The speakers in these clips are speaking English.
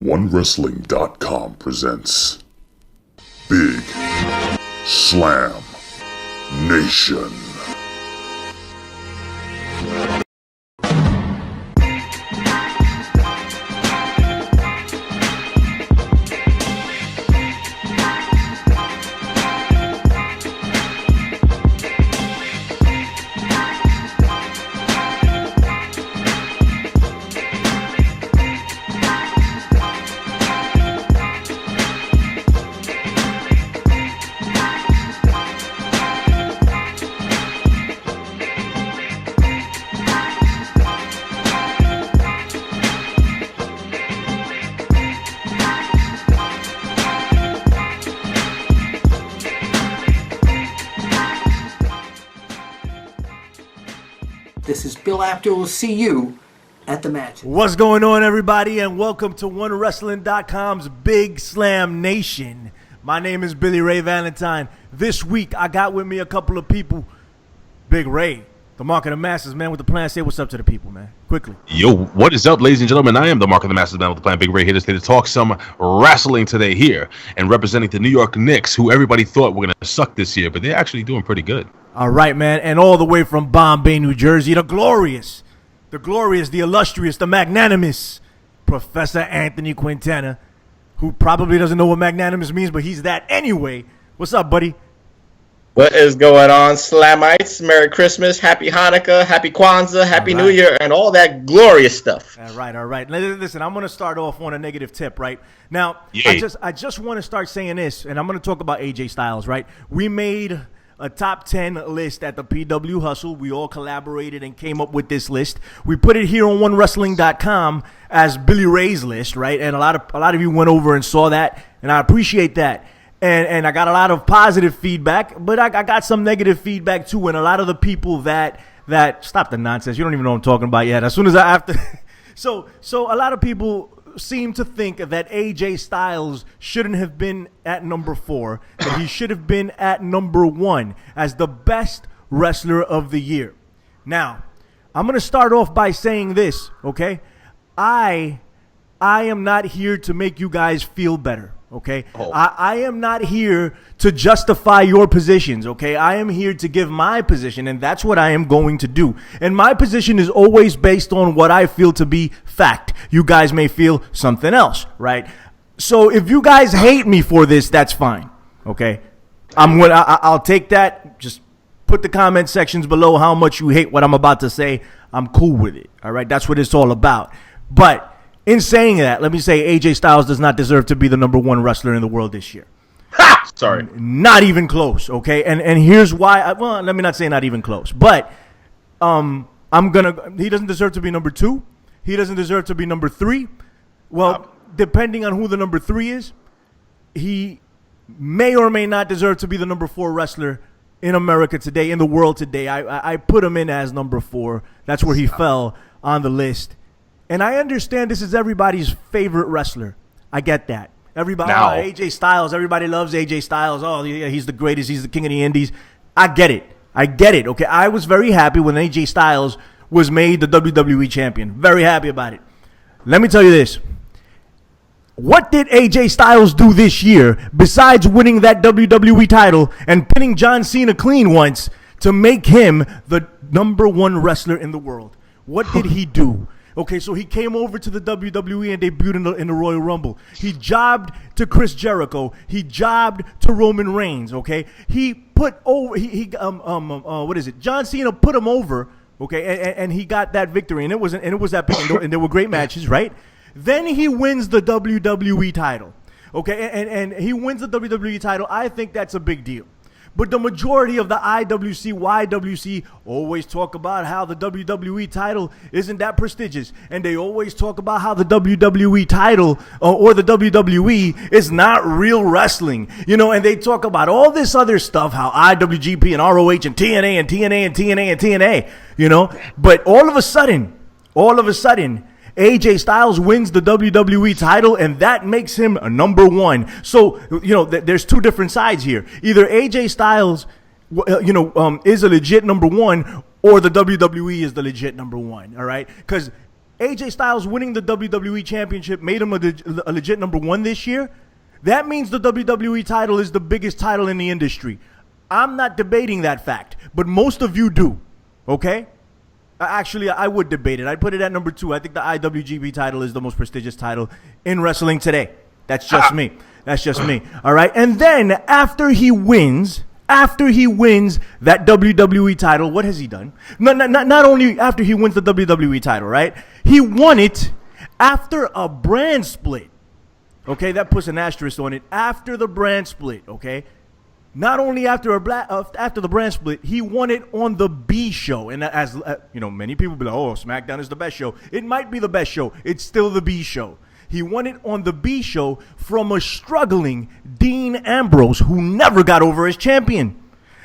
OneWrestling.com presents Big Slam Nation. This is Bill Apter. We'll see you at the match. What's going on, everybody, and welcome to OneWrestling.com's Big Slam Nation. My name is Ray Valentine. This week, I got with me a couple of people. Big Ray, the Mark of the Masses, man, with the plan. Say what's up to the people, man, quickly. Yo, what is up, ladies and gentlemen? I am the Mark of the Masses, man with the plan. Big Ray here to talk some wrestling today here, and representing the New York Knicks, who everybody thought were going to suck this year, but they're actually doing pretty good. All right, man, and all the way from Bombay, New Jersey, the glorious, the illustrious, the magnanimous Professor Anthony Quintana, who probably doesn't know what magnanimous means, but he's that anyway. What's up, buddy? What is going on, Slamites? Merry Christmas, Happy Hanukkah, Happy Kwanzaa, Happy New Year, and all that glorious stuff. All right. Listen, I'm going to start off on a negative tip, right? Now, I just want to start saying this, and I'm going to talk about AJ Styles, right? We made a top 10 list at the PW Hustle. We all collaborated and came up with this list. We put it here on OneWrestling.com as Billy Ray's list, right? And a lot of you went over and saw that, and I appreciate that. And I got a lot of positive feedback, but I got some negative feedback too. And a lot of the people that stop the nonsense. You don't even know what I'm talking about yet. As soon as I have to, so a lot of people seem to think that AJ Styles shouldn't have been at number 4, that he should have been at number 1 as the best wrestler of the year. Now, I'm going to start off by saying this, okay? I am not here to make you guys feel better, okay? I am not here to justify your positions, okay? I am here to give my position, and that's what I am going to do. And my position is always based on what I feel to be fact. You guys may feel something else, right? So if you guys hate me for this, that's fine, okay? I'll take that. Just put the comment sections below how much you hate what I'm about to say. I'm cool with it, all right? That's what it's all about. But in saying that, let me say AJ Styles does not deserve to be the number 1 wrestler in the world this year. Ha! Sorry. Not even close, okay? And here's why. Well, let me not say not even close. But he doesn't deserve to be number 2. He doesn't deserve to be number 3. Well, depending on who the number 3 is, he may or may not deserve to be the number 4 wrestler in America today, in the world today. I put him in as number 4. That's where he fell on the list. And I understand this is everybody's favorite wrestler. I get that. Everybody, AJ Styles, everybody loves AJ Styles. Oh, yeah, he's the greatest. He's the king of the indies. I get it. Okay, I was very happy when AJ Styles was made the WWE champion. Very happy about it. Let me tell you this. What did AJ Styles do this year besides winning that WWE title and pinning John Cena clean once to make him the number 1 wrestler in the world? What did he do? Okay, so he came over to the WWE and debuted in the Royal Rumble. He jobbed to Chris Jericho. He jobbed to Roman Reigns. Okay, he put over John Cena put him over. Okay, and he got that victory, and it was epic, and there were great matches, right? Then he wins the WWE title. Okay, and he wins the WWE title. I think that's a big deal. But the majority of the IWC, YWC always talk about how the WWE title isn't that prestigious. And they always talk about how the WWE title or the WWE is not real wrestling. You know, and they talk about all this other stuff, how IWGP and ROH and TNA and TNA and TNA and TNA, you know. But all of a sudden, AJ Styles wins the WWE title, and that makes him a number 1. So, you know, there's two different sides here. Either AJ Styles, is a legit number 1, or the WWE is the legit number 1, all right? Because AJ Styles winning the WWE Championship made him a legit number 1 this year. That means the WWE title is the biggest title in the industry. I'm not debating that fact, but most of you do, okay? Actually, I would debate it. I'd put it at number 2. I think the IWGP title is the most prestigious title in wrestling today. That's just me. That's just me. All right? And then after he wins that WWE title, what has he done? Not only after he wins the WWE title, right? He won it after a brand split. Okay, that puts an asterisk on it. After the brand split, okay? Not only after the brand split, he won it on the B show. And as you know, many people be like, "Oh, SmackDown is the best show." It might be the best show. It's still the B show. He won it on the B show from a struggling Dean Ambrose who never got over as champion.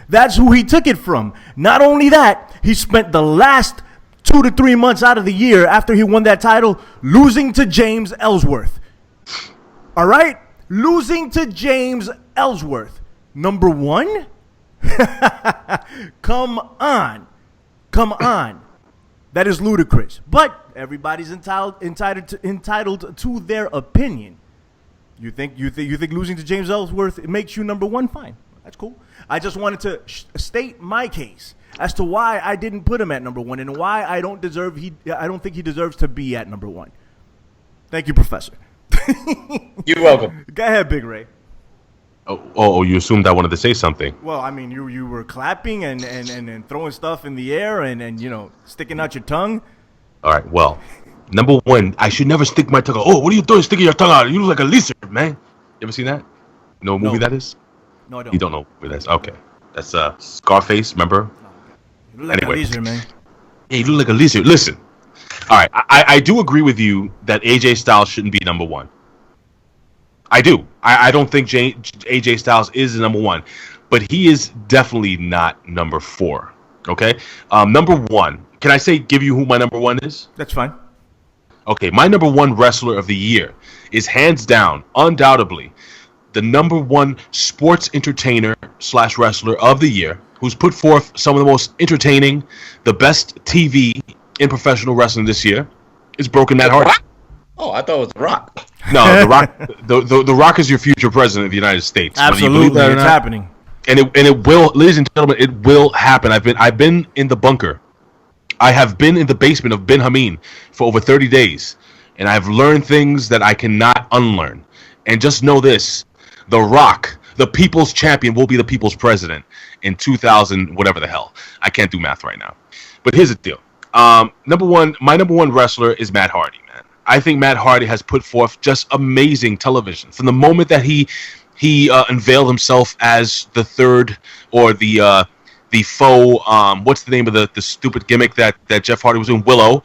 That's who he took it from. Not only that, he spent the last 2 to 3 months out of the year after he won that title losing to James Ellsworth. All right? Losing to James Ellsworth. Number 1? Come on. That is ludicrous. But everybody's entitled to their opinion. You think losing to James Ellsworth it makes you number 1? Fine. That's cool. I just wanted to state my case as to why I didn't put him at number 1 and why I don't think he deserves to be at number 1. Thank you, Professor. You're welcome. Go ahead, Big Ray. Oh, you assumed I wanted to say something. Well, I mean, you were clapping and throwing stuff in the air and sticking out your tongue. All right, well, number 1, I should never stick my tongue out. Oh, what are you doing sticking your tongue out? You look like a lizard, man. You ever seen that? You know what movie that is? No, I don't. You don't know what that is? Okay. That's Scarface, remember? You look like a lizard, man. Yeah, you look like a lizard. Listen. All right, I do agree with you that AJ Styles shouldn't be number 1. I do. I don't think AJ Styles is number 1, but he is definitely not number 4. Okay? Number 1. Can I give you who my number 1 is? That's fine. Okay, my number 1 wrestler of the year is hands down, undoubtedly, the number 1 sports entertainer / wrestler of the year, who's put forth some of the most entertaining, the best TV in professional wrestling this year, is Broken Matt Hardy. Oh, I thought it was The Rock. No, The Rock. The Rock is your future president of the United States. Absolutely, it's happening. And it will, ladies and gentlemen, it will happen. I've been in the bunker. I have been in the basement of Ben Hameen for over 30 days, and I've learned things that I cannot unlearn. And just know this: The Rock, the people's champion, will be the people's president in 2000, whatever the hell. I can't do math right now. But here's the deal. My number 1 wrestler is Matt Hardy, man. I think Matt Hardy has put forth just amazing television. From the moment that he unveiled himself as the third, or the faux, what's the name of the stupid gimmick that Jeff Hardy was doing, Willow.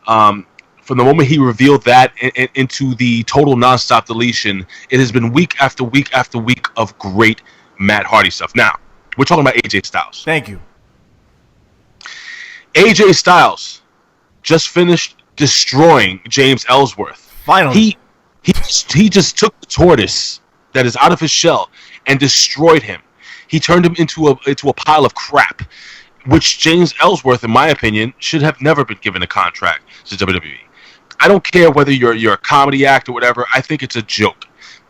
From the moment he revealed that into the total nonstop deletion, it has been week after week after week of great Matt Hardy stuff. Now, we're talking about AJ Styles. Thank you. AJ Styles just finished destroying James Ellsworth. Finally. He just took the tortoise that is out of his shell and destroyed him. He turned him into a pile of crap, which James Ellsworth, in my opinion, should have never been given a contract to WWE. I don't care whether you're a comedy act or whatever. I think it's a joke.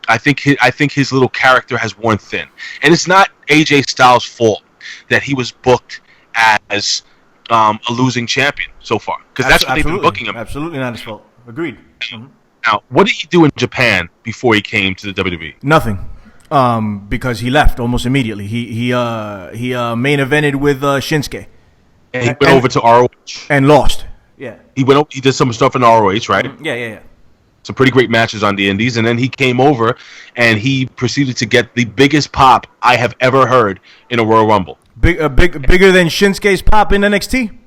I think his little character has worn thin, and it's not AJ Styles' fault that he was booked as a losing champion so far, because that's what they've been booking him. Absolutely not his fault. Agreed. Mm-hmm. Now, what did he do in Japan before he came to the WWE? Nothing. Because he left almost immediately. He main evented with Shinsuke. And he went over to ROH. And lost. Yeah. He did some stuff in ROH, right? Yeah. Some pretty great matches on the indies, and then he came over and he proceeded to get the biggest pop I have ever heard in a Royal Rumble. Bigger than Shinsuke's pop in NXT?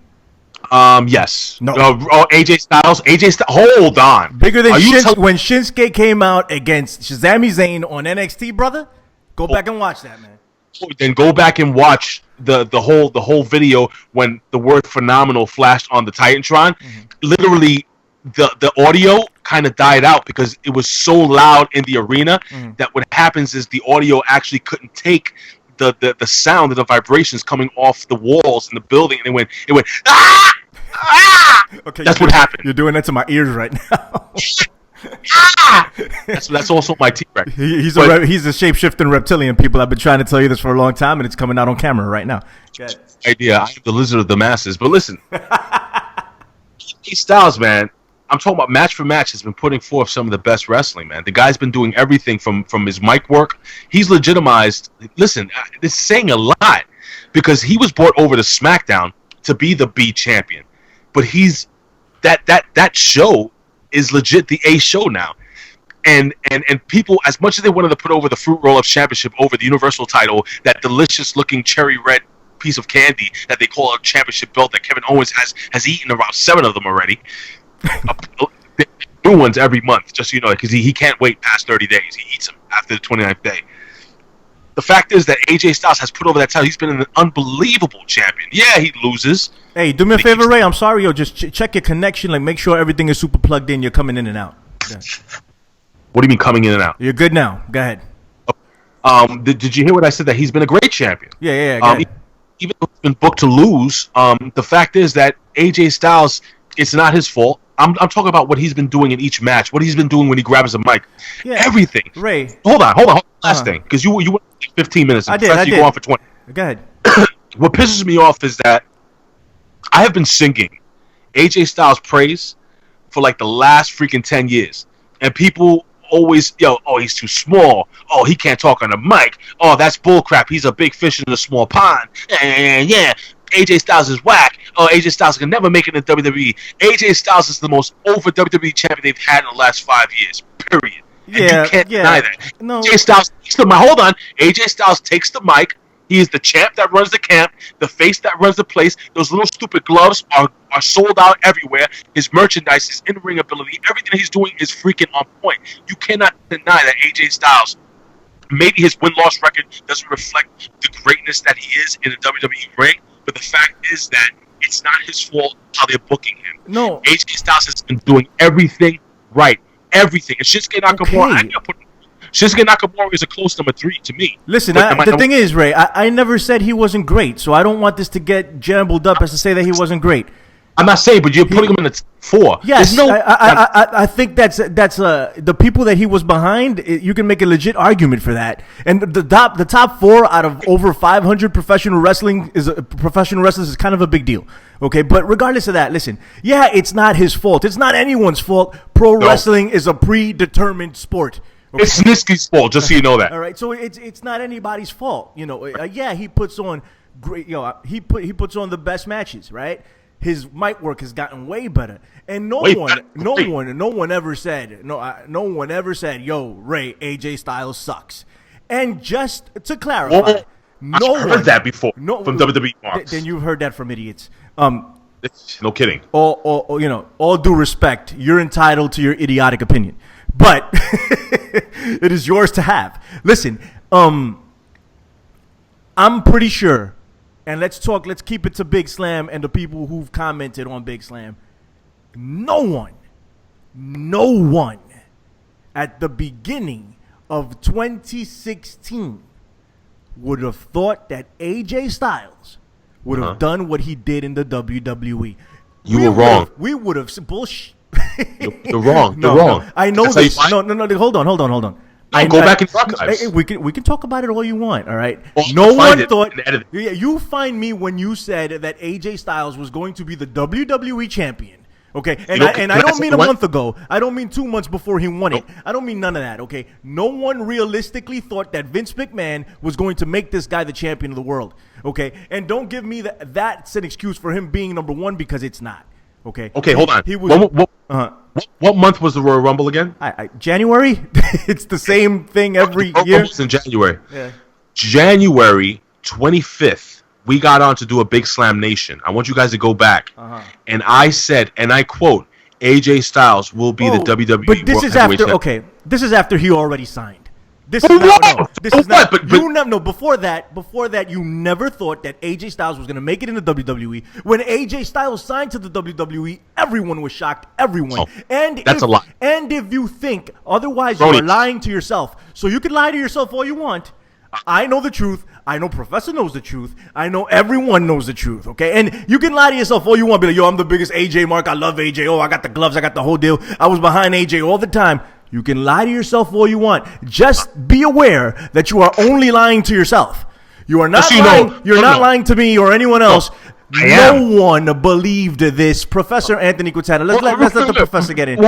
Yes. No. AJ Styles. Hold on. Bigger than when Shinsuke came out against Sami Zayn on NXT, brother? Go back and watch that, man. Then go back and watch the whole video when the word phenomenal flashed on the Titantron. Mm-hmm. Literally, the audio kind of died out because it was so loud in the arena that what happens is the audio actually couldn't take the sound and the vibrations coming off the walls in the building, and it went ah! Okay, That's what happened. You're doing that to my ears right now. That's also my T-Rex. He's a shape-shifting reptilian, people. I've been trying to tell you this for a long time, and it's coming out on camera right now. Idea. I am the lizard of the masses. But listen, AJ Styles, man, I'm talking about match for match, has been putting forth some of the best wrestling, man. The guy's been doing everything from his mic work. He's legitimized. Listen, this is saying a lot because he was brought over to SmackDown to be the B champion, but he's that show is legit the A show now. And people, as much as they wanted to put over the Fruit Roll-Up Championship over the Universal title, that delicious-looking cherry red piece of candy that they call a championship belt that Kevin Owens has eaten around 7 of them already. New ones every month, just so you know, because he can't wait past 30 days. He eats them after the 29th day. The fact is that AJ Styles has put over that title. He's been an unbelievable champion. Yeah, he loses. Hey, do me a favor, Ray. I'm sorry, yo. Just check your connection. Like, make sure everything is super plugged in. You're coming in and out. Yeah. What do you mean coming in and out? You're good now. Go ahead. Did you hear what I said? That he's been a great champion. Yeah. Go ahead. Even though he's been booked to lose, the fact is that AJ Styles, it's not his fault. I'm talking about what he's been doing in each match, what he's been doing when he grabs a mic, everything. Ray, hold on. Last thing, because you went 15 minutes. I did. You go on for 20. Go ahead. What pisses me off is that I have been singing AJ Styles praise for like the last freaking 10 years, and people always, he's too small. Oh, he can't talk on the mic. Oh, that's bullcrap. He's a big fish in a small pond. Yeah. AJ Styles is whack. Oh, AJ Styles can never make it in WWE. AJ Styles is the most over WWE champion they've had in the last 5 years. Period. And you can't deny that. No. AJ Styles takes the mic. Hold on. AJ Styles takes the mic. He is the champ that runs the camp, the face that runs the place. Those little stupid gloves are sold out everywhere. His merchandise, his in-ring ability, everything that he's doing is freaking on point. You cannot deny that AJ Styles, maybe his win-loss record doesn't reflect the greatness that he is in the WWE ring, but the fact is that it's not his fault how they're booking him. No. AJ Styles has been doing everything right. Everything. And Shinsuke Nakamura, Shinsuke Nakamura is a close number 3 to me. Listen, the thing is, Ray, I never said he wasn't great, so I don't want this to get jumbled up as to say that he wasn't great. I'm not saying, but you're putting him in the 4. Yes, I think that's the people that he was behind. You can make a legit argument for that. And the top 4 out of over 500 professional wrestlers is kind of a big deal. Okay, but regardless of that, listen. Yeah, it's not his fault. It's not anyone's fault. Pro wrestling is a predetermined sport. Okay? It's Niski's fault, just so you know that. All right, so it's not anybody's fault. Yeah, he puts on great. He puts on the best matches, right? His mic work has gotten way better, and no one ever said, yo, Ray, AJ Styles sucks. And just to clarify, I've heard that before from WWE marks. Then you've heard that from idiots. No kidding. All due respect, you're entitled to your idiotic opinion, but it is yours to have. Listen, I'm pretty sure. And let's keep it to Big Slam and the people who've commented on Big Slam. No one at the beginning of 2016 would have thought that AJ Styles would have done what he did in the WWE. You were wrong. We would have bullshit. You're wrong. You're wrong. I know this. No. Hold on. Go back in the archives. We can talk about it all you want, all right? Well, no one thought. Yeah, you find me when you said that AJ Styles was going to be the WWE champion, okay? And I don't mean a month ago. I don't mean 2 months before he won it. I don't mean none of that, okay? No one realistically thought that Vince McMahon was going to make this guy the champion of the world, okay? And don't give me that's an excuse for him being number 1 because it's not, okay? Okay, hold on. What month was the Royal Rumble again? January. It's the same thing every year. It was in January. Yeah. January 25th, we got on to do a Big Slam Nation. I want you guys to go back. And I said, and I quote, AJ Styles will be the WWE But this is after, champion. This is after he already signed. Before that, you never thought that AJ Styles was going to make it in the WWE. When AJ Styles signed to the WWE, everyone was shocked. Everyone. That's a lie. And if you think otherwise, you are lying to yourself. So you can lie to yourself all you want. I know the truth. I know Professor knows the truth. I know everyone knows the truth, okay? And you can lie to yourself all you want. Be like, yo, I'm the biggest AJ mark. I love AJ. Oh, I got the gloves. I got the whole deal. I was behind AJ all the time. You can lie to yourself all you want. Just be aware that you are only lying to yourself. You are not lying. You're not lying to me or anyone else. No one believed this. Professor Anthony Quintana. Let's let the professor get in.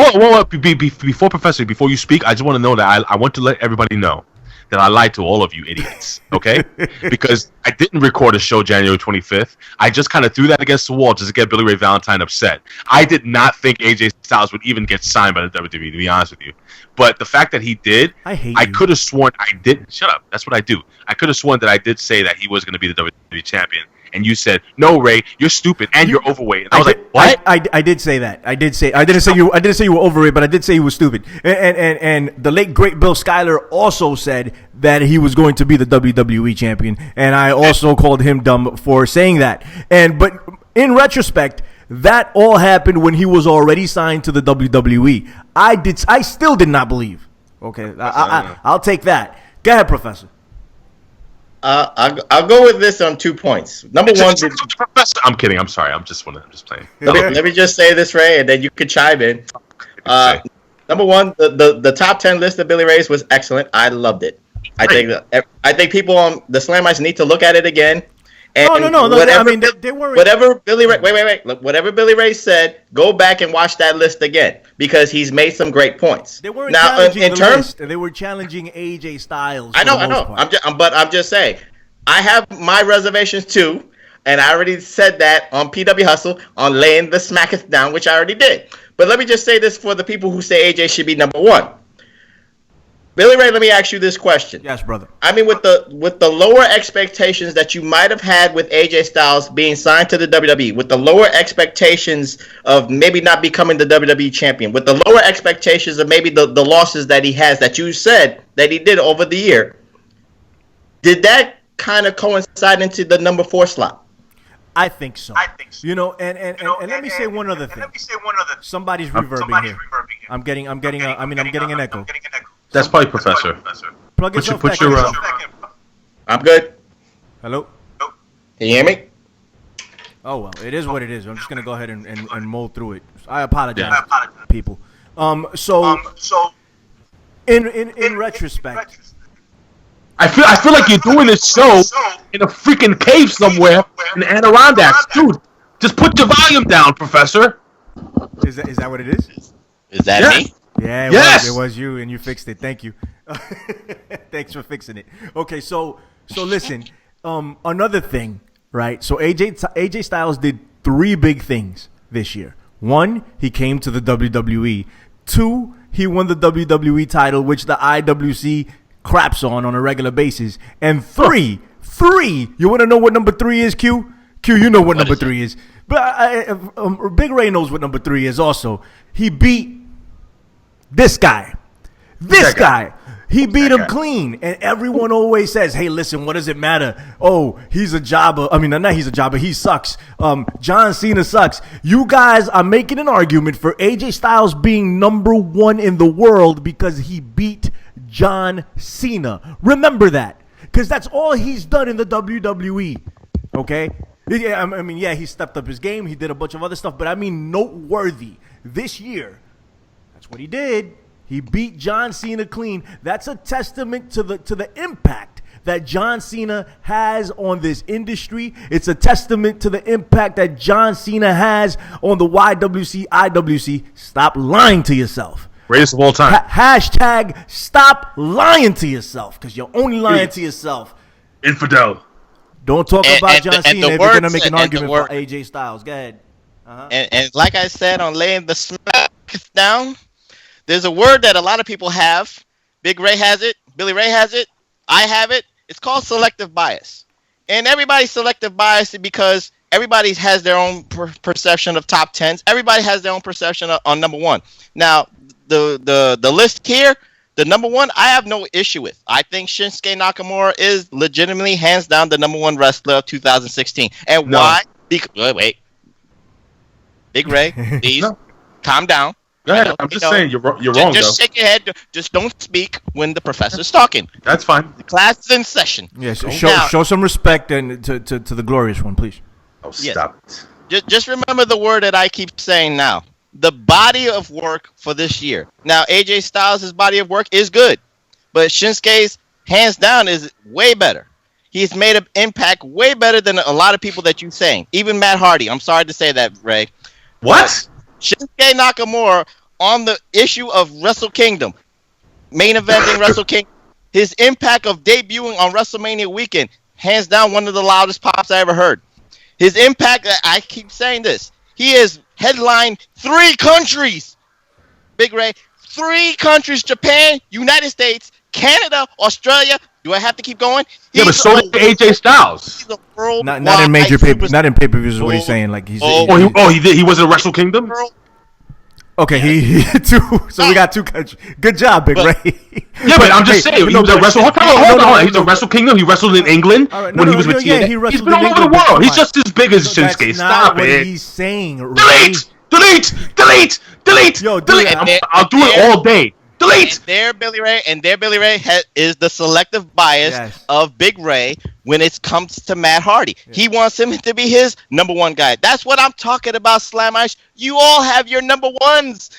Before you speak, I just want to know that I want to let everybody know that I lied to all of you idiots, okay? Because I didn't record a show January 25th. I just kind of threw that against the wall just to get Billy Ray Valentine upset. I did not think AJ Styles would even get signed by the WWE, to be honest with you. But the fact that he did, I could have sworn I did. Shut up. That's what I do. I could have sworn that I did say that he was going to be the WWE champion. And you said, "No, Ray, you're stupid and you're overweight." And I was like, "What?" I did say that. I didn't say you were overweight, but I did say you were stupid. And the late great Bill Schuyler also said that he was going to be the WWE champion, and I also called him dumb for saying that. But in retrospect, that all happened when he was already signed to the WWE. I still did not believe. Okay, I'll take that. Go ahead, Professor. I'll go with this on 2 points. Number one, Professor. I'm kidding. I'm sorry. I'm just playing. Let me just say this, Ray, and then you can chime in. Number one, the top 10 list of Billy Ray's was excellent. I loved it. I think people on the Slamites need to look at it again. And no. I mean, they weren't. Whatever Billy Ray, wait. Look, whatever Billy Ray said, go back and watch that list again because he's made some great points. They weren't challenging the list. They were challenging AJ Styles. I know. I'm just saying. I have my reservations too, and I already said that on PW Hustle on laying the SmackDown, which I already did. But let me just say this for the people who say AJ should be number one. Billy Ray, let me ask you this question. Yes, brother. I mean, with the lower expectations that you might have had with AJ Styles being signed to the WWE, with the lower expectations of maybe not becoming the WWE champion, with the lower expectations of maybe the losses that he has that you said that he did over the year, did that kind of coincide into the number 4 slot? I think so. You know, and let me say one other thing. Somebody's reverbing here. I'm getting an echo. That's probably Professor. Plug yourself back in. I'm good. Hello? Can you hear me? Oh, well, it is what it is. I'm just going to go ahead and mull through it. I apologize, people. So in retrospect, I feel like you're doing this show in a freaking cave somewhere in the Adirondacks. Dude, just put your volume down, Professor. Is that what it is? Is that me? Yeah, it was you, and you fixed it. Thank you. Thanks for fixing it. Okay, so listen, another thing, right? So AJ Styles did 3 big things this year. 1, he came to the WWE. 2, he won the WWE title, which the IWC craps on a regular basis. And 3, you want to know what number 3 is, Q? Q, you know what number 3 is. But Big Ray knows what number 3 is also. He beat this guy. He beat him clean. And everyone always says, hey, listen, what does it matter? Oh, he's a jobber. I mean, not he's a jobber. He sucks. John Cena sucks. You guys are making an argument for AJ Styles being number 1 in the world because he beat John Cena. Remember that. Because that's all he's done in the WWE. Okay? Yeah, I mean, yeah, he stepped up his game. He did a bunch of other stuff. But I mean, noteworthy. This year, that's what he did. He beat John Cena clean. That's a testament to the impact that John Cena has on this industry. It's a testament to the impact that John Cena has on the YWC, IWC. Stop lying to yourself. Greatest of all time. Hashtag stop lying to yourself, because you're only lying to yourself. Infidel. Don't talk about John Cena if you're going to make an argument for AJ Styles. Go ahead. And like I said on laying the SmackDown, there's a word that a lot of people have. Big Ray has it. Billy Ray has it. I have it. It's called selective bias. And everybody's selective bias because everybody has their own perception of top 10s. Everybody has their own perception on number 1. Now, the list here, the number 1, I have no issue with. I think Shinsuke Nakamura is legitimately, hands down, the number 1 wrestler of 2016. And why? Wait. Big Ray, please calm down. Go ahead. I'm just saying you're wrong. Just shake your head. Just don't speak when the professor's talking. That's fine. The class is in session. Yes. Show some respect and to the glorious one, please. Oh, stop it. Just remember the word that I keep saying now. The body of work for this year. Now, AJ Styles' body of work is good, but Shinsuke's hands down is way better. He's made an impact way better than a lot of people that you're saying. Even Matt Hardy. I'm sorry to say that, Ray. What? Shinsuke Nakamura on the issue of Wrestle Kingdom, main eventing Wrestle Kingdom, his impact of debuting on WrestleMania weekend, hands down one of the loudest pops I ever heard. His impact, I keep saying this, he has headlined 3 countries. Big Ray, 3 countries, Japan, United States, Canada, Australia. Do I have to keep going? Yeah, but so did AJ Styles. He's a worldwide Not in major superstar. not in pay-per-views is what he's saying. Like he's he did. He was in Wrestle Kingdom. okay. He two. So we got 2 countries. Good job, Big Ray. Yeah, but I'm just saying he was a Wrestle. Hold on. He's a Wrestle Kingdom. He wrestled in England when he was with TNA. Yeah, He's been all over the world. He's just as big as Shinsuke. Stop what it. He's saying. Ray. Delete. Yo, delete. I'll do it all day. Delete. And there, Billy Ray is the selective bias of Big Ray when it comes to Matt Hardy. Yeah. He wants him to be his number 1 guy. That's what I'm talking about, Slam Ice. You all have your number 1s.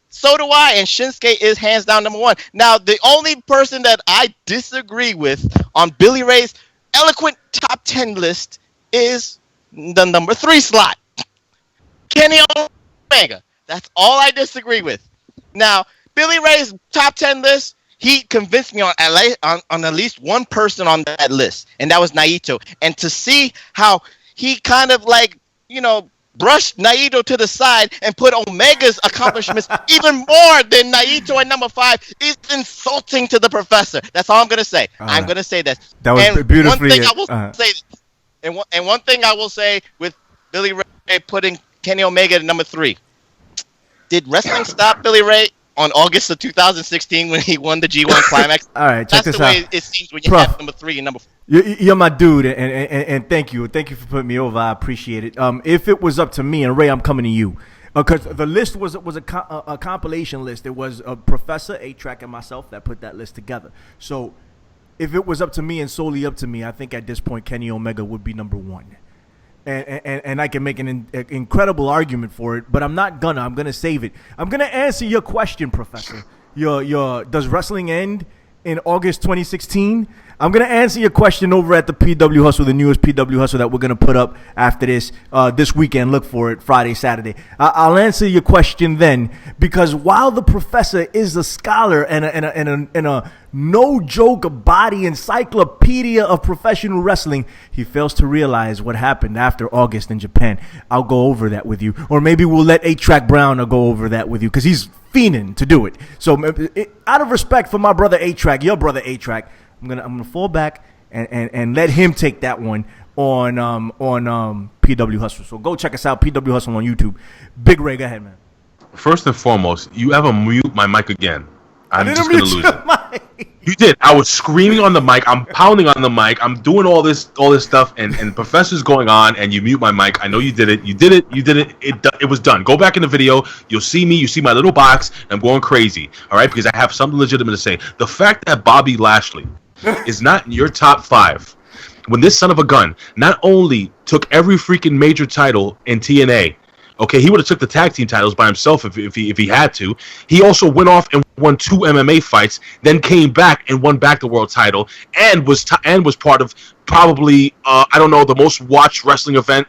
So do I, and Shinsuke is hands down number 1. Now, the only person that I disagree with on Billy Ray's eloquent top 10 list is the number 3 slot, Kenny Omega. That's all I disagree with. Now, Billy Ray's top 10 list, he convinced me on at least one person on that list, and that was Naito. And to see how he kind of brushed Naito to the side and put Omega's accomplishments even more than Naito at number 5 is insulting to the professor. That's all I'm going to say. I'm going to say that. That was beautifully. One thing I will say, and one thing I will say with Billy Ray putting Kenny Omega at number 3. Did wrestling stop Billy Ray on August of 2016 when he won the G1 Climax? All right, check this out. That's the way it seems when you have number 3 and number 4. You're my dude, and thank you for putting me over. I appreciate it. If it was up to me, and Ray, I'm coming to you, because the list was a compilation list. It was a Professor, A-Track, and myself that put that list together. So if it was up to me and solely up to me, I think at this point Kenny Omega would be number 1. And I can make an incredible argument for it, but I'm not gonna. I'm gonna save it. I'm gonna answer your question, Professor. Your does wrestling end in August 2016? I'm gonna answer your question over at the PW Hustle, the newest PW Hustle that we're gonna put up after this weekend. Look for it Friday, Saturday. I'll answer your question then, because while the Professor is a scholar and a no joke body encyclopedia of professional wrestling, he fails to realize what happened after August in Japan. I'll go over that with you, or maybe we'll let 8-Track Brown go over that with you, because he's fiending to do it. So out of respect for my brother 8-Track, your brother 8-Track, I'm gonna fall back and let him take that one on PW Hustle. So go check us out, PW Hustle on YouTube. Big Ray, go ahead, man. First and foremost, you ever mute my mic again? I'm just gonna lose it. Mic. You did. I was screaming on the mic. I'm pounding on the mic. I'm doing all this stuff, and Professor's going on, and you mute my mic. I know you did it. You did it. It was done. Go back in the video. You'll see me. You see my little box. And I'm going crazy. All right, because I have something legitimate to say. The fact that Bobby Lashley is not in your top 5, when this son of a gun not only took every freaking major title in TNA. Okay, he would have took the tag team titles by himself if he had to. He also went off and won 2 MMA fights, then came back and won back the world title, and was part of probably the most watched wrestling event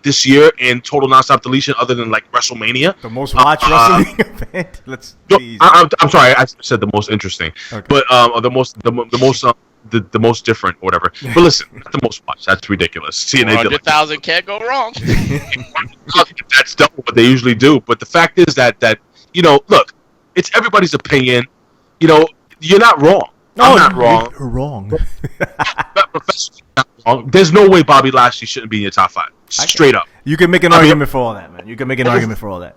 this year in total nonstop deletion, other than like WrestleMania. The most watched wrestling event. I'm sorry, I said the most interesting, okay. But the most different, or whatever. But listen, not the most watched. That's ridiculous. 100,000 can't go wrong. That's double what they usually do. But the fact is that look, it's everybody's opinion. You're not wrong. I'm not wrong. You're wrong. Not wrong. There's no way Bobby Lashley shouldn't be in your top 5. Straight up. You can make an argument for all that, man. You can make an argument for all that.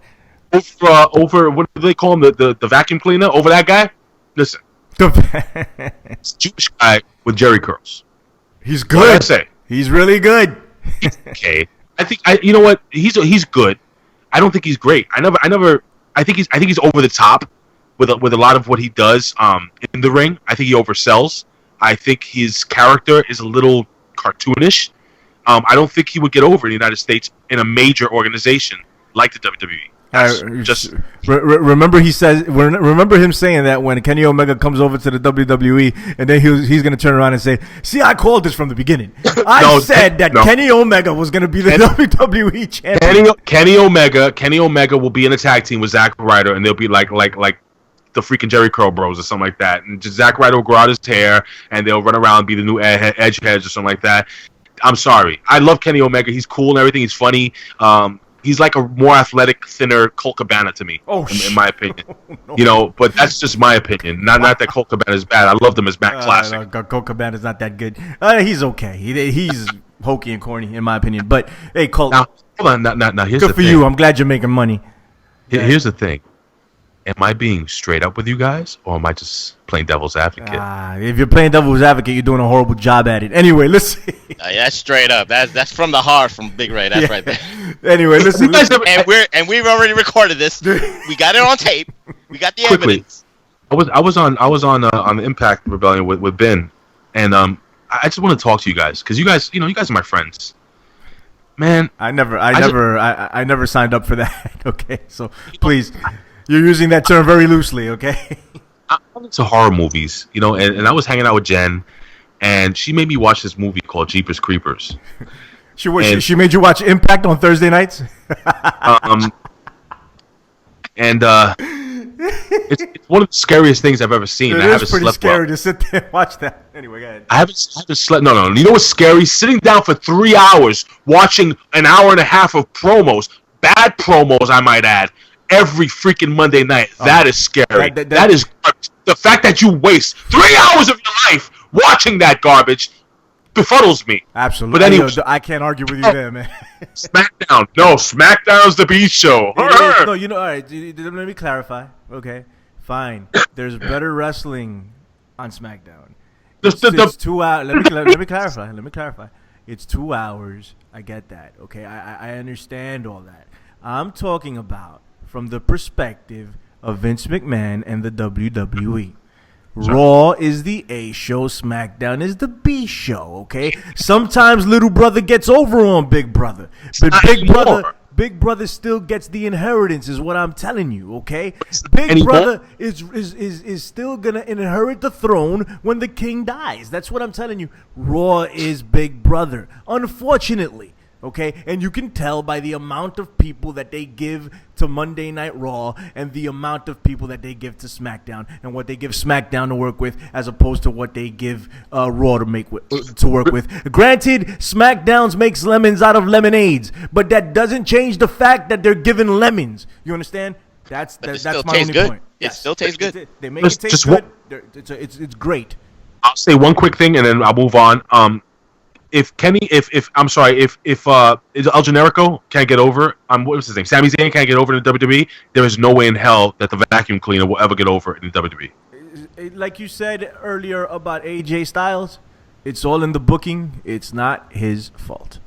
Over what do they call him? The vacuum cleaner? Over that guy? Listen. It's a Jewish guy with jerry curls. He's good. What did I say? He's really good. Okay. I think you know what? He's good. I don't think he's great. I never I think he's over the top with a lot of what he does in the ring. I think he oversells. I think his character is a little cartoonish. I don't think he would get over in the United States in a major organization like the WWE. Remember remember him saying that when Kenny Omega comes over to the WWE, and then he's going to turn around and say, "See, I called this from the beginning. I said that Kenny Omega was going to be the WWE champion." Kenny Omega will be in a tag team with Zack Ryder, and they'll be like the freaking Jerry Curl Bros or something like that. And just Zack Ryder will grow out his hair, and they'll run around and be the new Edge Heads or something like that. I'm sorry. I love Kenny Omega. He's cool and everything. He's funny. He's like a more athletic, thinner Colt Cabana to me, in my opinion. No. You know, but that's just my opinion. Not that Colt Cabana is bad. I loved him as Matt Classic. Colt Cabana is not that good. He's okay. He's hokey and corny, in my opinion. But hey, Colt. Now, hold on. Now here's good the for thing. you. I'm glad you're making money. Here's the thing. Am I being straight up with you guys, or am I just playing devil's advocate? If you're playing devil's advocate, you're doing a horrible job at it. Anyway, listen. That's straight up. That's from the heart from Big Ray. That's right there. Anyway, listen. And we've already recorded this. We got it on tape. We got the evidence. I was on the Impact Rebellion with Ben, and I just want to talk to you guys because you guys are my friends. Man, I never signed up for that. Okay, so please. You're using that term very loosely, okay? I'm into horror movies, and I was hanging out with Jen, and she made me watch this movie called Jeepers Creepers. She made you watch Impact on Thursday nights? It's one of the scariest things I've ever seen. It is pretty scary to sit there and watch that. Anyway, go ahead. I haven't slept. No. You know what's scary? Sitting down for 3 hours, watching an hour and a half of promos, bad promos, I might add, every freaking Monday night. That is scary. That is the fact that you waste 3 hours of your life watching that garbage befuddles me. Absolutely. But anyway, I can't argue with you there, man. SmackDown. No, SmackDown's the beat show. No, all right. Let me clarify. Okay, fine. There's better wrestling on SmackDown. It's 2 hours. Let me clarify. It's 2 hours. I get that. Okay, I understand all that. I'm talking about from the perspective of Vince McMahon and the WWE. Sure. Raw is the A show, SmackDown is the B show, okay? Sometimes little brother gets over on big brother. But big brother still gets the inheritance is what I'm telling you, okay? Big brother is still going to inherit the throne when the king dies. That's what I'm telling you. Raw is big brother, unfortunately. Okay, and you can tell by the amount of people that they give to Monday Night Raw and the amount of people that they give to SmackDown and what they give SmackDown to work with as opposed to what they give Raw to work with. Granted, SmackDown's makes lemons out of lemonades, but that doesn't change the fact that they're given lemons. You understand? That's my only point. It still tastes good. They make it taste good. It's great. I'll say one quick thing and then I'll move on. If El Generico can't get over, what was his name? Sami Zayn can't get over in the WWE. There is no way in hell that the vacuum cleaner will ever get over in the WWE. Like you said earlier about AJ Styles, it's all in the booking. It's not his fault.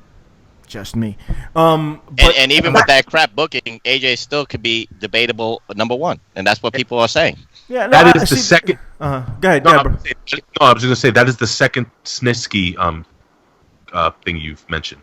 Just me. And even with that crap booking, AJ still could be debatable number one, and that's what people are saying. Yeah, no, that is the second. Go ahead. I was just gonna say that is the second Snitsky thing you've mentioned.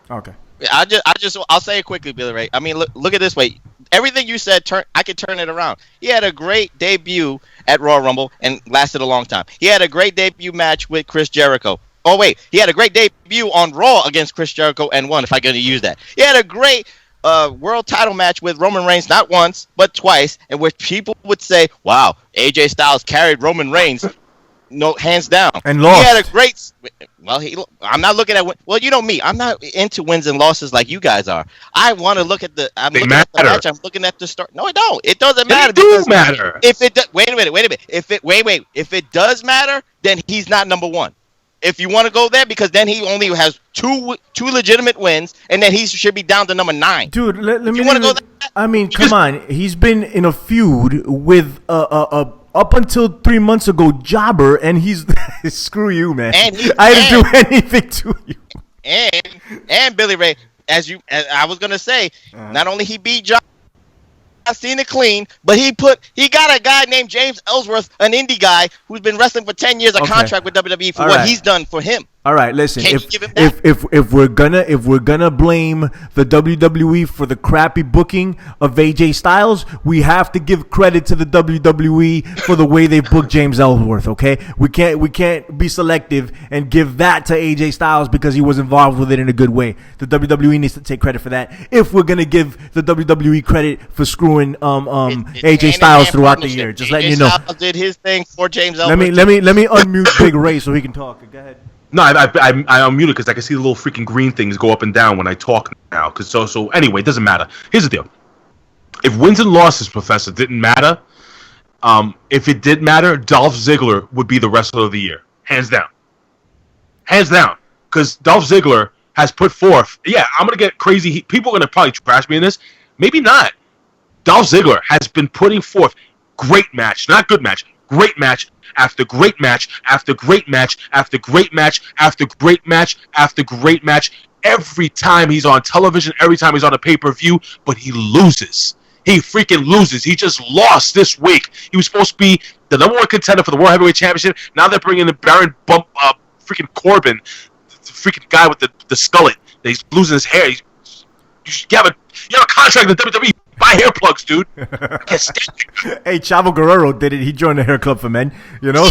Okay. I'll say it quickly, Billy Ray. I mean, look at it this way. Everything you said, I could turn it around. He had a great debut at Royal Rumble and lasted a long time. He had a great debut match with Chris Jericho. Oh wait, he had a great debut on Raw against Chris Jericho and won. If I'm going to use that, he had a great world title match with Roman Reigns, not once but twice, in which people would say, "Wow, AJ Styles carried Roman Reigns." No, hands down. And lost. He had a great. Well, I'm not looking at. Well, you know me. I'm not into wins and losses like you guys are. I want to look at the. I'm looking at the match. I'm looking at the start. No, it don't. It doesn't matter. It does matter. If it wait a minute. If it does matter, then he's not number one. If you want to go there, because then he only has two legitimate wins, and then he should be down to number 9. Dude, let me. You want to go there? I mean, come on. He's been in a feud with up until 3 months ago, Jobber, and he's screw you, man. I didn't do anything to you. And Billy Ray, as I was gonna say, not only he beat not seen it clean, but he got a guy named James Ellsworth, an indie guy who's been wrestling for 10 years, a contract with WWE for what he's done for him. All right, listen. Can you give him that? If we're gonna blame the WWE for the crappy booking of AJ Styles, we have to give credit to the WWE for the way they booked James Ellsworth. Okay, we can't be selective and give that to AJ Styles because he was involved with it in a good way. The WWE needs to take credit for that. If we're gonna give the WWE credit for screwing AJ Styles throughout the year, just letting you know. Styles did his thing for James Ellsworth. Let me unmute Big Ray so he can talk. Go ahead. No, I unmuted because I can see the little freaking green things go up and down when I talk now. Cause so anyway, it doesn't matter. Here's the deal: if wins and losses, Professor, didn't matter, if it did matter, Dolph Ziggler would be the wrestler of the year, hands down. Because Dolph Ziggler has put forth. Yeah, I'm gonna get crazy. People are gonna probably trash me in this. Maybe not. Dolph Ziggler has been putting forth great match, not good match, great match after great match after great match after great match after great match after great match. Every time he's on television, every time he's on a pay-per-view, but he loses. He freaking loses. He just lost this week. He was supposed to be the #1 contender for the World Heavyweight Championship. Now they're bringing in Baron freaking Corbin, the freaking guy with the skullet. He's losing his hair. You have a contract in the WWE. Buy hair plugs, dude. Hey, Chavo Guerrero did it. He joined the hair club for men. You know?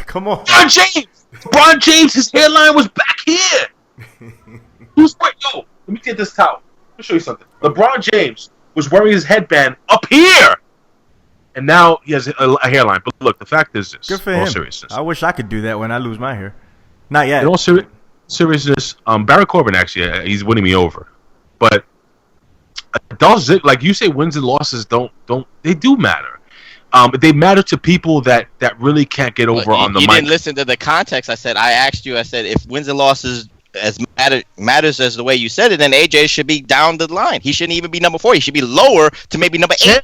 Come on. LeBron James, his hairline was back here. Wait, yo, let me get this towel. Let me show you something. LeBron James was wearing his headband up here. And now he has a hairline. But look, the fact is this. Good for him. Seriousness. I wish I could do that when I lose my hair. Not yet. In all seriousness, Baron Corbin, actually, he's winning me over. But Dolph Ziggler, like you say, wins and losses don't they do matter. They matter to people that really can't get over on the mic. You didn't listen to the context. I asked you, if wins and losses matters as the way you said it, then AJ should be down the line. He shouldn't even be number 4. He should be lower to maybe number 8.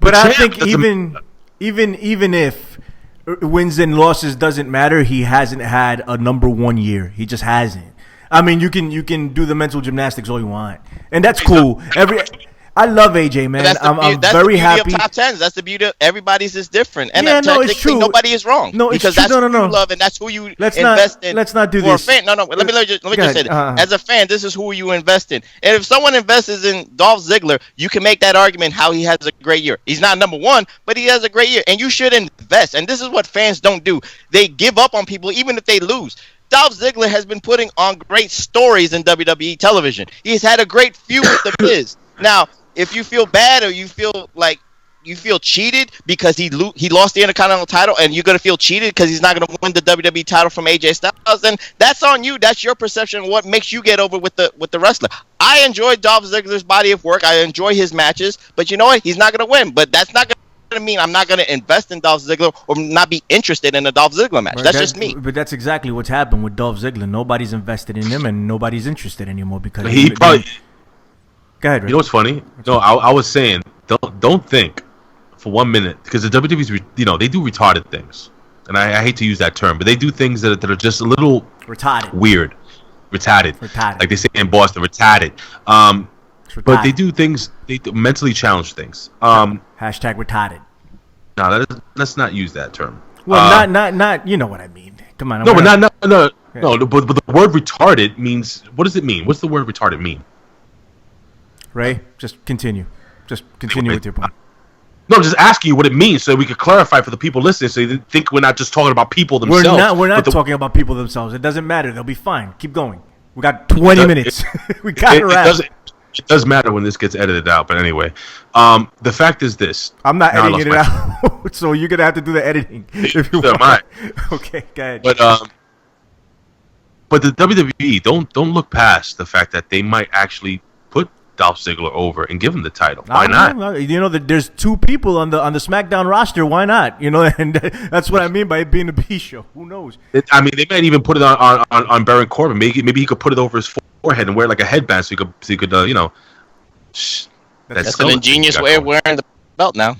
But I think even if wins and losses doesn't matter, he hasn't had a #1 year. He just hasn't. I mean, you can do the mental gymnastics all you want, and that's cool. I love AJ, man. I'm very happy. Of top 10s. That's the beauty. Everybody's is different, and it's true. Nobody is wrong. No, it's because true. That's who you love, and that's who you invest in. Let's not do for this. A fan. No. Let me just say that. As a fan, this is who you invest in. And if someone invests in Dolph Ziggler, you can make that argument how he has a great year. He's not #1, but he has a great year, and you should invest. And this is what fans don't do. They give up on people even if they lose. Dolph Ziggler has been putting on great stories in WWE television. He's had a great feud with the Miz. Now, if you feel bad or you feel like you feel cheated because he lost the Intercontinental title, and you're going to feel cheated because he's not going to win the WWE title from AJ Styles, then that's on you. That's your perception of what makes you get over with the wrestler. I enjoy Dolph Ziggler's body of work. I enjoy his matches, but you know what? He's not going to win. But that's not going to mean I'm not going to invest in Dolph Ziggler or not be interested in a Dolph Ziggler match. That's just me. But that's exactly what's happened with Dolph Ziggler. Nobody's invested in him, and nobody's interested anymore because he probably. Go ahead, Rick. You know what's funny? No, I was saying, don't think for 1 minute, because the WWE's, they do retarded things, and I hate to use that term, but they do things that are just a little retarded, weird, retarded, like they say in Boston, retarded. But they do things, they do mentally challenged things. Hashtag retarded. No, let's not use that term. Well, not. You know what I mean. Come on. No. But the word retarded means. What does it mean? What's the word retarded mean? Ray, just continue. Just continue with your point. No, I'm just asking you what it means so we could clarify for the people listening, so you think we're not just talking about people themselves. We're not talking about people themselves. It doesn't matter. They'll be fine. Keep going. We got 20 minutes. We got to wrap. It does matter when this gets edited out, but anyway. The fact is this. I'm not editing it out, so you're going to have to do the editing if you want. Okay, go ahead. But the WWE, don't look past the fact that they might actually put Dolph Ziggler over and give him the title. Why not? You know, there's 2 people on the SmackDown roster. Why not? You know, and that's what I mean by it being a B show. Who knows? They might even put it on Baron Corbin. Maybe he could put it over his forehead and wear like a headband so he could That's an ingenious way of wearing the belt now.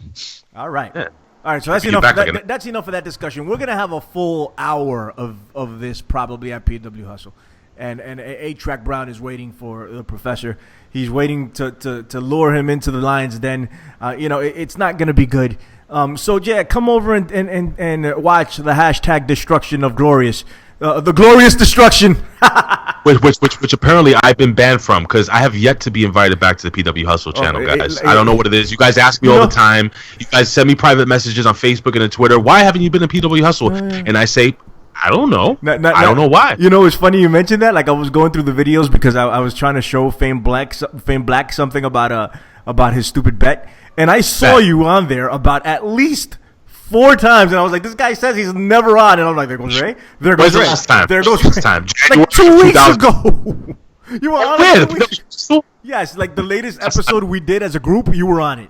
All right. Yeah. All right, so that's enough. That's enough of that discussion. We're gonna have a full hour of this probably at PW Hustle, and A-Track Brown is waiting for the Professor. He's waiting to lure him into the lion's den. It's not going to be good. So, yeah, come over and watch the hashtag destruction of Glorious. The Glorious Destruction. which apparently I've been banned from because I have yet to be invited back to the PW Hustle channel, guys. I don't know what it is. You guys ask me all the time. You guys send me private messages on Facebook and on Twitter. Why haven't you been in PW Hustle? And I say, I don't know. I don't know why. It's funny you mentioned that. Like, I was going through the videos because I was trying to show FAMEBLACK something about his stupid bet. And I saw you on there about at least 4 times, and I was like, this guy says he's never on, and I'm like, there goes Ray. There goes Ray. When's the last time? There goes last time. Like 2 weeks ago. You were on it. Yes, like the latest episode we did as a group, you were on it.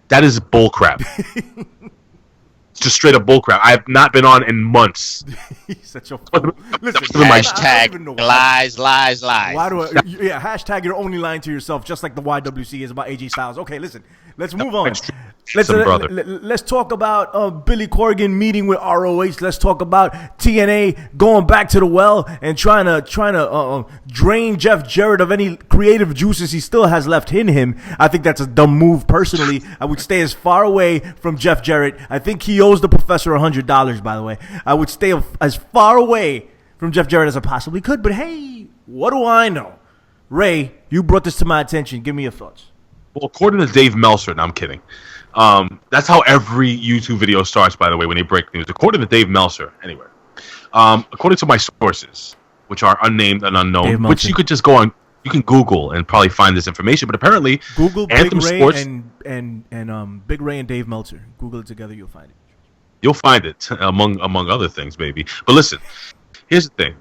That is bullcrap. It's just straight up bullcrap. I have not been on in months. He's such a fool. Listen, hashtag lies. Why do hashtag you're only lying to yourself, just like the YWC is about AJ Styles. Okay, listen, let's move on. Let's talk about Billy Corgan meeting with ROH. Let's talk about TNA going back to the well and trying to drain Jeff Jarrett of any creative juices he still has left in him. I think that's a dumb move. Personally, I would stay as far away from Jeff Jarrett. I think he owes the Professor $100. By the way, I would stay as far away from Jeff Jarrett as I possibly could. But hey, what do I know? Ray, you brought this to my attention. Give me your thoughts. Well, according to Dave Meltzer, no, I'm kidding. That's how every YouTube video starts, by the way, when they break news. According to Dave Meltzer, anyway. According to my sources, which are unnamed and unknown, which you could just go on, you can Google and probably find this information. But apparently, Google Anthem Big Ray Sports and Big Ray and Dave Meltzer. Google it together, you'll find it. You'll find it among other things, maybe. But listen, here's the thing.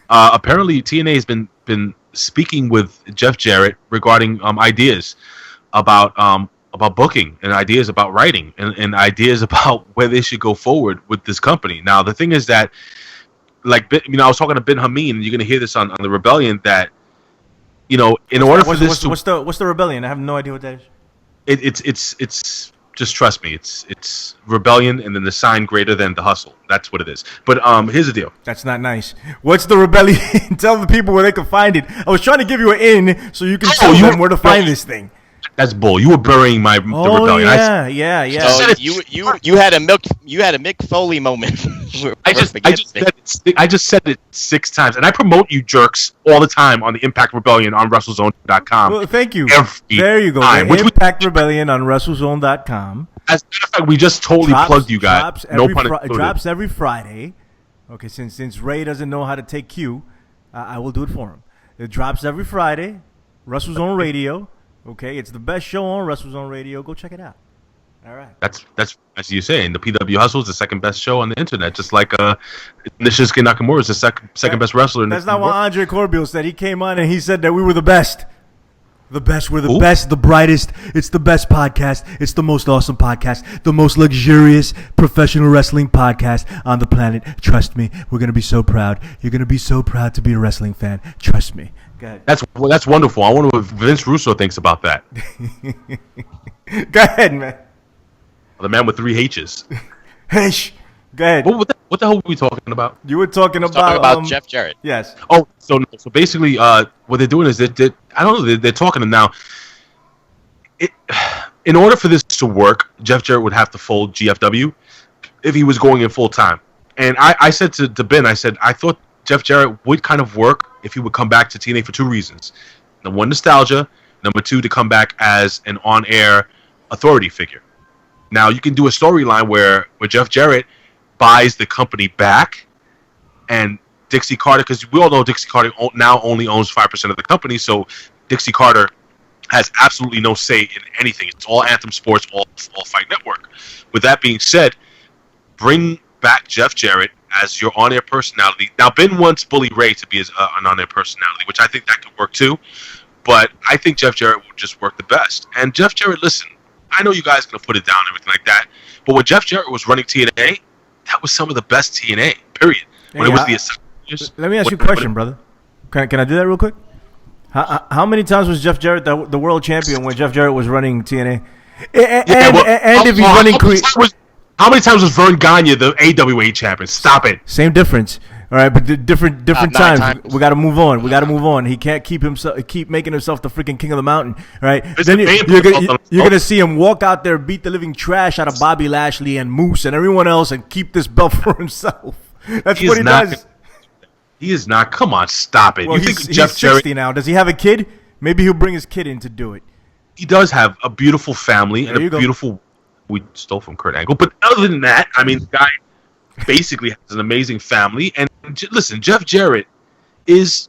Apparently, TNA has been speaking with Jeff Jarrett regarding ideas about booking and ideas about writing and ideas about where they should go forward with this company. Now, the thing is that, I was talking to Ben Hameen, and you're going to hear this on the Rebellion, that, in order for this what's the Rebellion? I have no idea what that is. It's just trust me. It's Rebellion and then the sign greater than the Hustle. That's what it is. But here's the deal. That's not nice. What's the Rebellion? Tell the people where they can find it. I was trying to give you an in so you can tell them where to find this thing. That's bull. You were burying the Rebellion. Yeah. So you had a Mick Foley moment. I just said it 6 times, and I promote you jerks all the time on the Impact Rebellion on WrestleZone.com. Well, thank you. There you go. Impact Rebellion on WrestleZone.com. As a matter of fact, we just totally plugged you guys. Drops every Friday. Okay, since Ray doesn't know how to take cue, I will do it for him. It drops every Friday. WrestleZone Radio. Okay, it's the best show on WrestleZone Radio. Go check it out. All right. That's as you say. And the PW Hustle is the second best show on the internet, just like Nishisuke Nakamura is the second best wrestler. That's not what Andre Corbiel said. He came on and he said that we were the best. The best. We're the best, the brightest. It's the best podcast. It's the most awesome podcast. The most luxurious professional wrestling podcast on the planet. Trust me. We're going to be so proud. You're going to be so proud to be a wrestling fan. Trust me. Go ahead. That's wonderful. I wonder what Vince Russo thinks about that. Go ahead, man. The man with 3 H's. Hesh. Go ahead. What the hell were we talking about? You were talking about Jeff Jarrett. Yes. Oh, so basically, what they're doing is they're talking to him now. In order for this to work, Jeff Jarrett would have to fold GFW if he was going in full time. And I said to Ben, I thought Jeff Jarrett would kind of work if he would come back to TNA for 2 reasons. Number 1, nostalgia. Number 2, to come back as an on-air authority figure. Now, you can do a storyline where Jeff Jarrett buys the company back, and Dixie Carter, because we all know Dixie Carter now only owns 5% of the company, so Dixie Carter has absolutely no say in anything. It's all Anthem Sports, all Fight Network. With that being said, bring back Jeff Jarrett as your on-air personality. Now, Ben wants Bully Ray to be an on-air personality, which I think that could work too, but I think Jeff Jarrett would just work the best. And Jeff Jarrett, listen, I know you guys are going to put it down and everything like that, but when Jeff Jarrett was running TNA, that was some of the best TNA, period. When it was the let me ask you a question, brother. Can I do that real quick? How many times was Jeff Jarrett the world champion when Jeff Jarrett was running TNA? And if he's running... How many times was Vern Gagne the AWA champion? Stop it. Same difference. All right, but different 9 times. times. We got to move on. We got to move on. He can't keep making himself the freaking king of the mountain. All right. It's Then the main you're gonna see him walk out there, beat the living trash out of Bobby Lashley and Moose and everyone else, and keep this belt for himself. That's what he does. He is not. Come on, stop it. Well, You he's think Jeff 60 Jarrett? now. Does he have a kid? Maybe he'll bring his kid in to do it. He does have a beautiful family and There you a go. beautiful. We stole from Kurt Angle, but other than that, I mean, the guy basically has an amazing family. And listen, Jeff Jarrett he's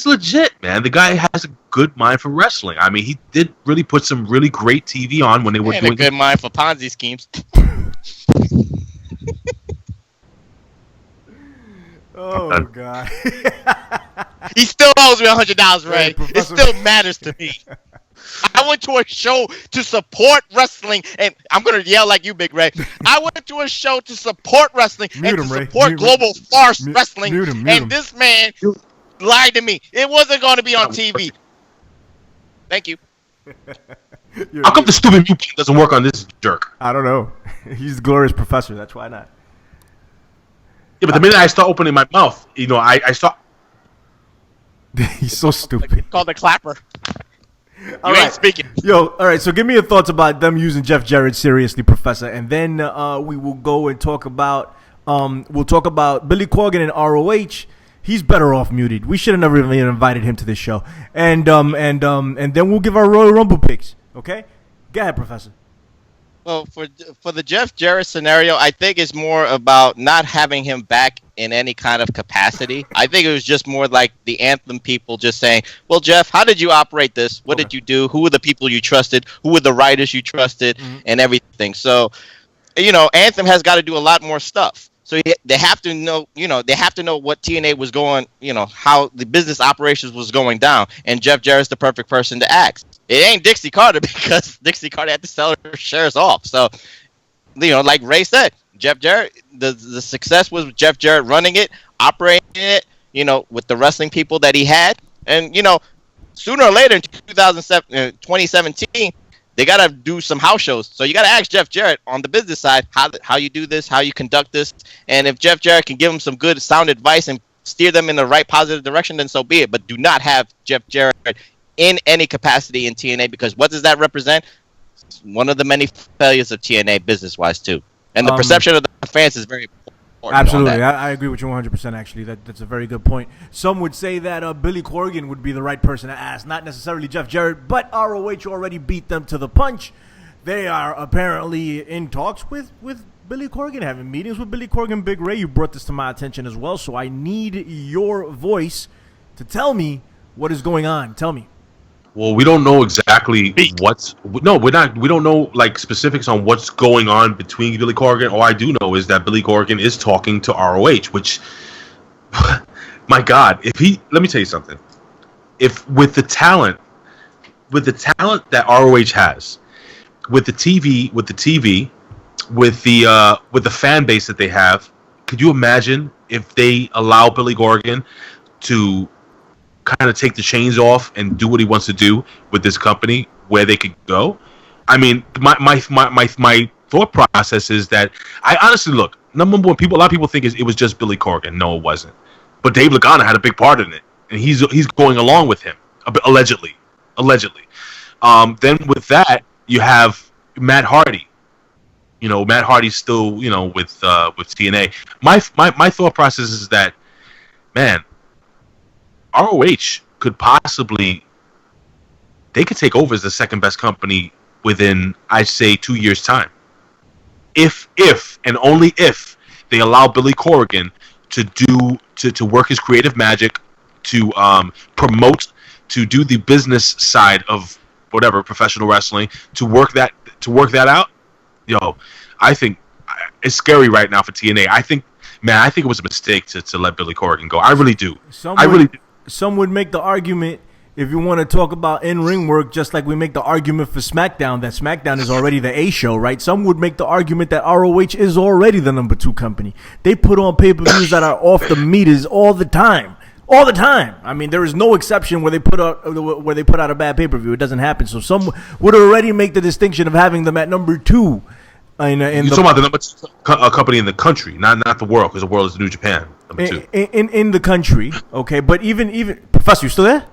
legit, man. The guy has a good mind for wrestling. I mean, he did really put some really great TV on when they were And doing a good mind for Ponzi schemes. Oh God. He still owes me $100, Ray. Hey, It Professor- still matters to me. I went to a show to support wrestling, and I'm gonna yell like you, Big Ray. I went to a show to support wrestling Mute and him, to Ray. support Mute- global farce mute- wrestling, mute him. and this man lied to me. It wasn't going to be on TV. Thank you. How come the stupid mute button doesn't work on this jerk? I don't know. He's the glorious professor. That's why not. Yeah, but the minute I start opening my mouth, I start. He's so stupid. Called the clapper. All You right. ain't speaking. Yo, all right. So give me your thoughts about them using Jeff Jarrett seriously, Professor, and then we will go and talk about Billy Corgan and ROH. He's better off muted. We should have never even invited him to this show. And then we'll give our Royal Rumble picks. Okay, go ahead, Professor. Well, for the Jeff Jarrett scenario, I think it's more about not having him back in any kind of capacity. I think it was just more like the Anthem people just saying, well, Jeff, how did you operate this? What did you do? Who were the people you trusted? Who were the writers you trusted? And everything. So, Anthem has got to do a lot more stuff. So they have to know, they have to know what TNA was going, how the business operations was going down. And Jeff Jarrett's the perfect person to ask. It ain't Dixie Carter because Dixie Carter had to sell her shares off. So, like Ray said, Jeff Jarrett, the success was Jeff Jarrett running it, operating it, with the wrestling people that he had. And, sooner or later in 2017, they got to do some house shows. So you got to ask Jeff Jarrett on the business side how you do this, how you conduct this. And if Jeff Jarrett can give them some good sound advice and steer them in the right positive direction, then so be it. But do not have Jeff Jarrett in any capacity in TNA, because what does that represent? It's one of the many failures of TNA business-wise too. And the perception of the fans is very important. Absolutely, I agree with you 100%. Actually, that's a very good point. Some would say that Billy Corgan would be the right person to ask, not necessarily Jeff Jarrett, but ROH already beat them to the punch. They are apparently in talks with Billy Corgan, having meetings with Billy Corgan. Big Ray, you brought this to my attention as well, so I need your voice to tell me what is going on. Tell me. Well, we don't know exactly we don't know like specifics on what's going on between Billy Corgan. All I do know is that Billy Corgan is talking to ROH, which, my God, let me tell you something. If with the talent that ROH has, with the TV, with the fan base that they have, could you imagine if they allow Billy Corgan to kind of take the chains off and do what he wants to do with this company, where they could go? I mean, my thought process is that I honestly look. Number one, a lot of people think it was just Billy Corgan. No, it wasn't. But Dave Lagana had a big part in it, and he's going along with him, allegedly. Then with that, you have Matt Hardy. Matt Hardy's still with TNA. My thought process is that, man, ROH could possibly, they could take over as the second best company within, I'd say, 2 years' time. If and only if they allow Billy Corgan to work his creative magic, to promote, to do the business side of whatever professional wrestling, to work that out. I think it's scary right now for TNA. I think it was a mistake to let Billy Corgan go. I really do. Some would make the argument, if you want to talk about in-ring work, just like we make the argument for SmackDown, that SmackDown is already the A show, right? Some would make the argument that ROH is already the number 2 company. They put on pay-per-views that are off the meters all the time. All the time. I mean, there is no exception where they put out a bad pay-per-view. It doesn't happen. So some would already make the distinction of having them at number 2 In You're the, talking about the number 2 company in the country, not the world, because the world is New Japan. Number 2. in the country, okay. But even Professor, you still there?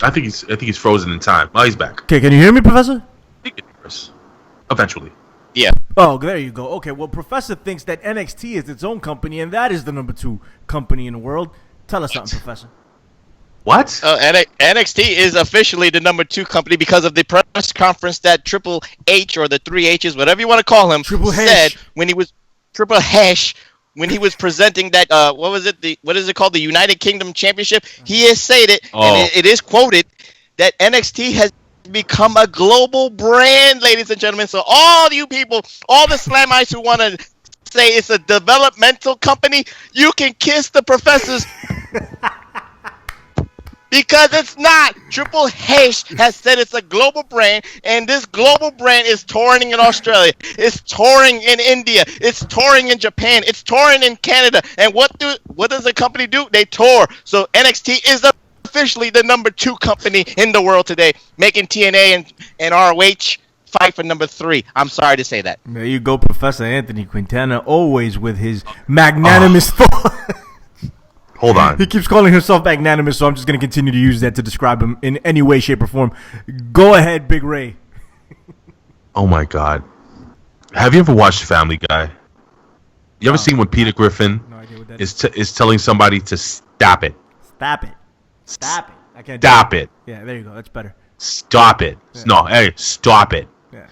I think he's frozen in time. Oh, he's back. Okay, can you hear me, Professor? He can hear us. Eventually. Yeah. Oh, there you go. Okay, well, Professor thinks that NXT is its own company, and that is the number 2 company in the world. Tell us something, Professor. What? NXT is officially the number 2 company because of the press conference that Triple H, or the 3 H's, whatever you want to call him, said when he was Triple H when he was presenting that what is it called, the United Kingdom Championship. He has stated, and it is quoted, that NXT has become a global brand, ladies and gentlemen. So all you people, all the Slamites who want to say it's a developmental company, you can kiss the Professors. Because it's not. Triple H has said it's a global brand, and this global brand is touring in Australia. It's touring in India. It's touring in Japan. It's touring in Canada. And what does the company do? They tour. So NXT is officially the number 2 company in the world today, making TNA and ROH fight for number 3. I'm sorry to say that. There you go, Professor Anthony Quintana, always with his magnanimous thought. Hold on. He keeps calling himself magnanimous, so I'm just going to continue to use that to describe him in any way, shape, or form. Go ahead, Big Ray. Oh, my God. Have you ever watched Family Guy? You ever seen when Peter Griffin is telling somebody to stop it? Stop it. Stop it. I can't stop it. Yeah, there you go. That's better. Stop it. Yeah. No, hey, stop it. Yeah.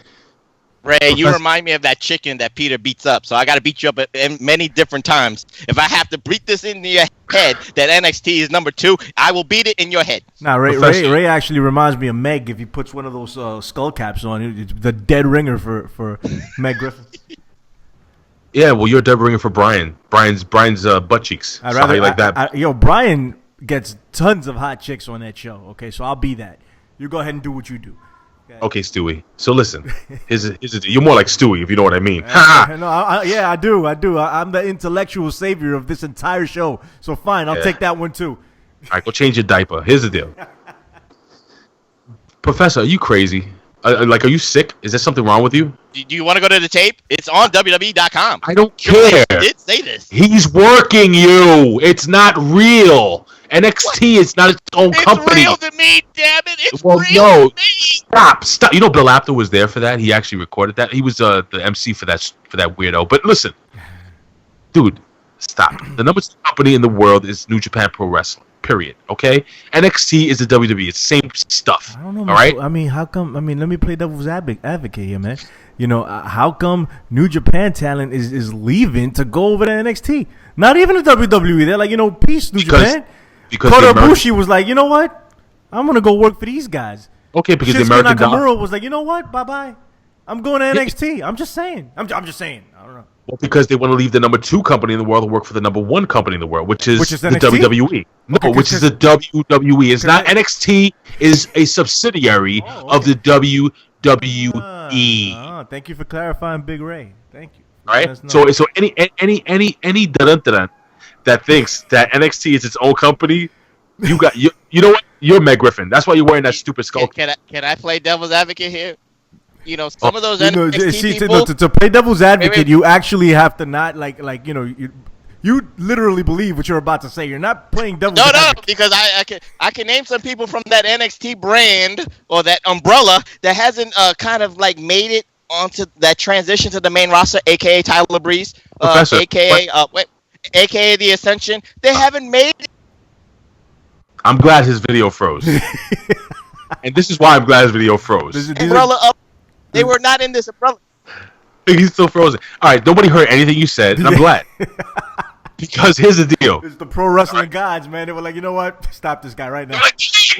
Ray, you remind me of that chicken that Peter beats up, so I got to beat you up in many different times. If I have to beat this into your head that NXT is number 2, I will beat it in your head. Nah, Ray actually reminds me of Meg if he puts one of those skull caps on. It's the dead ringer for Meg Griffin. Yeah, well, you're a dead ringer for Brian. Brian's butt cheeks. I'd rather like that. Brian gets tons of hot chicks on that show. Okay, so I'll be that. You go ahead and do what you do. Okay, Stewie. So listen, you're more like Stewie, if you know what I mean. No, I do. I'm the intellectual savior of this entire show. So fine, I'll take that one too. All right, go change your diaper. Here's the deal. Professor, are you crazy? Are you sick? Is there something wrong with you? Do you want to go to the tape? It's on WWE.com. I don't care. He did say this. He's working you. It's not real. NXT is not its own company. It's real to me, damn it. It's real to me. Stop. You know Bill Apter was there for that. He actually recorded that. He was the MC for that weirdo. But listen, dude, stop. The number 2 company in the world is New Japan Pro Wrestling. Period. Okay? NXT is the WWE. It's the same stuff. I don't know. All right? I mean, how come? I mean, let me play devil's advocate here, man. You know, how come New Japan talent is leaving to go over to NXT? Not even the WWE. They're like, peace, New Japan. Because Kota Ibushi was like, you know what? I'm gonna go work for these guys. Okay, because Shinsuke the American Nakamura was like, you know what? Bye. I'm going to NXT. I'm just saying. I'm just saying. I don't know. Well, because they want to leave the number 2 company in the world and work for the number 1 company in the world, which is the NXT? WWE. No, Okay, which is the WWE. It's not NXT. Is a subsidiary of the WWE. Thank you for clarifying, Big Ray. Thank you. All right. So any dun-dun-dun that thinks that NXT is its own company, you know what? You're Meg Griffin. That's why you're wearing that stupid skull. Can I play devil's advocate here? Some of those NXT people. To play devil's advocate, you actually have to not you literally believe what you're about to say. You're not playing devil's advocate. No, because I can name some people from that NXT brand or that umbrella that hasn't kind of like made it onto that transition to the main roster, aka Tyler Breeze, aka the Ascension. They haven't made it. I'm glad his video froze. And this is why I'm glad his video froze. Umbrella up. They were not in this umbrella. He's still frozen. All right, nobody heard anything you said, and I'm glad. Because here's the deal. It's the pro wrestling gods, man. They were like, you know what? Stop this guy right now.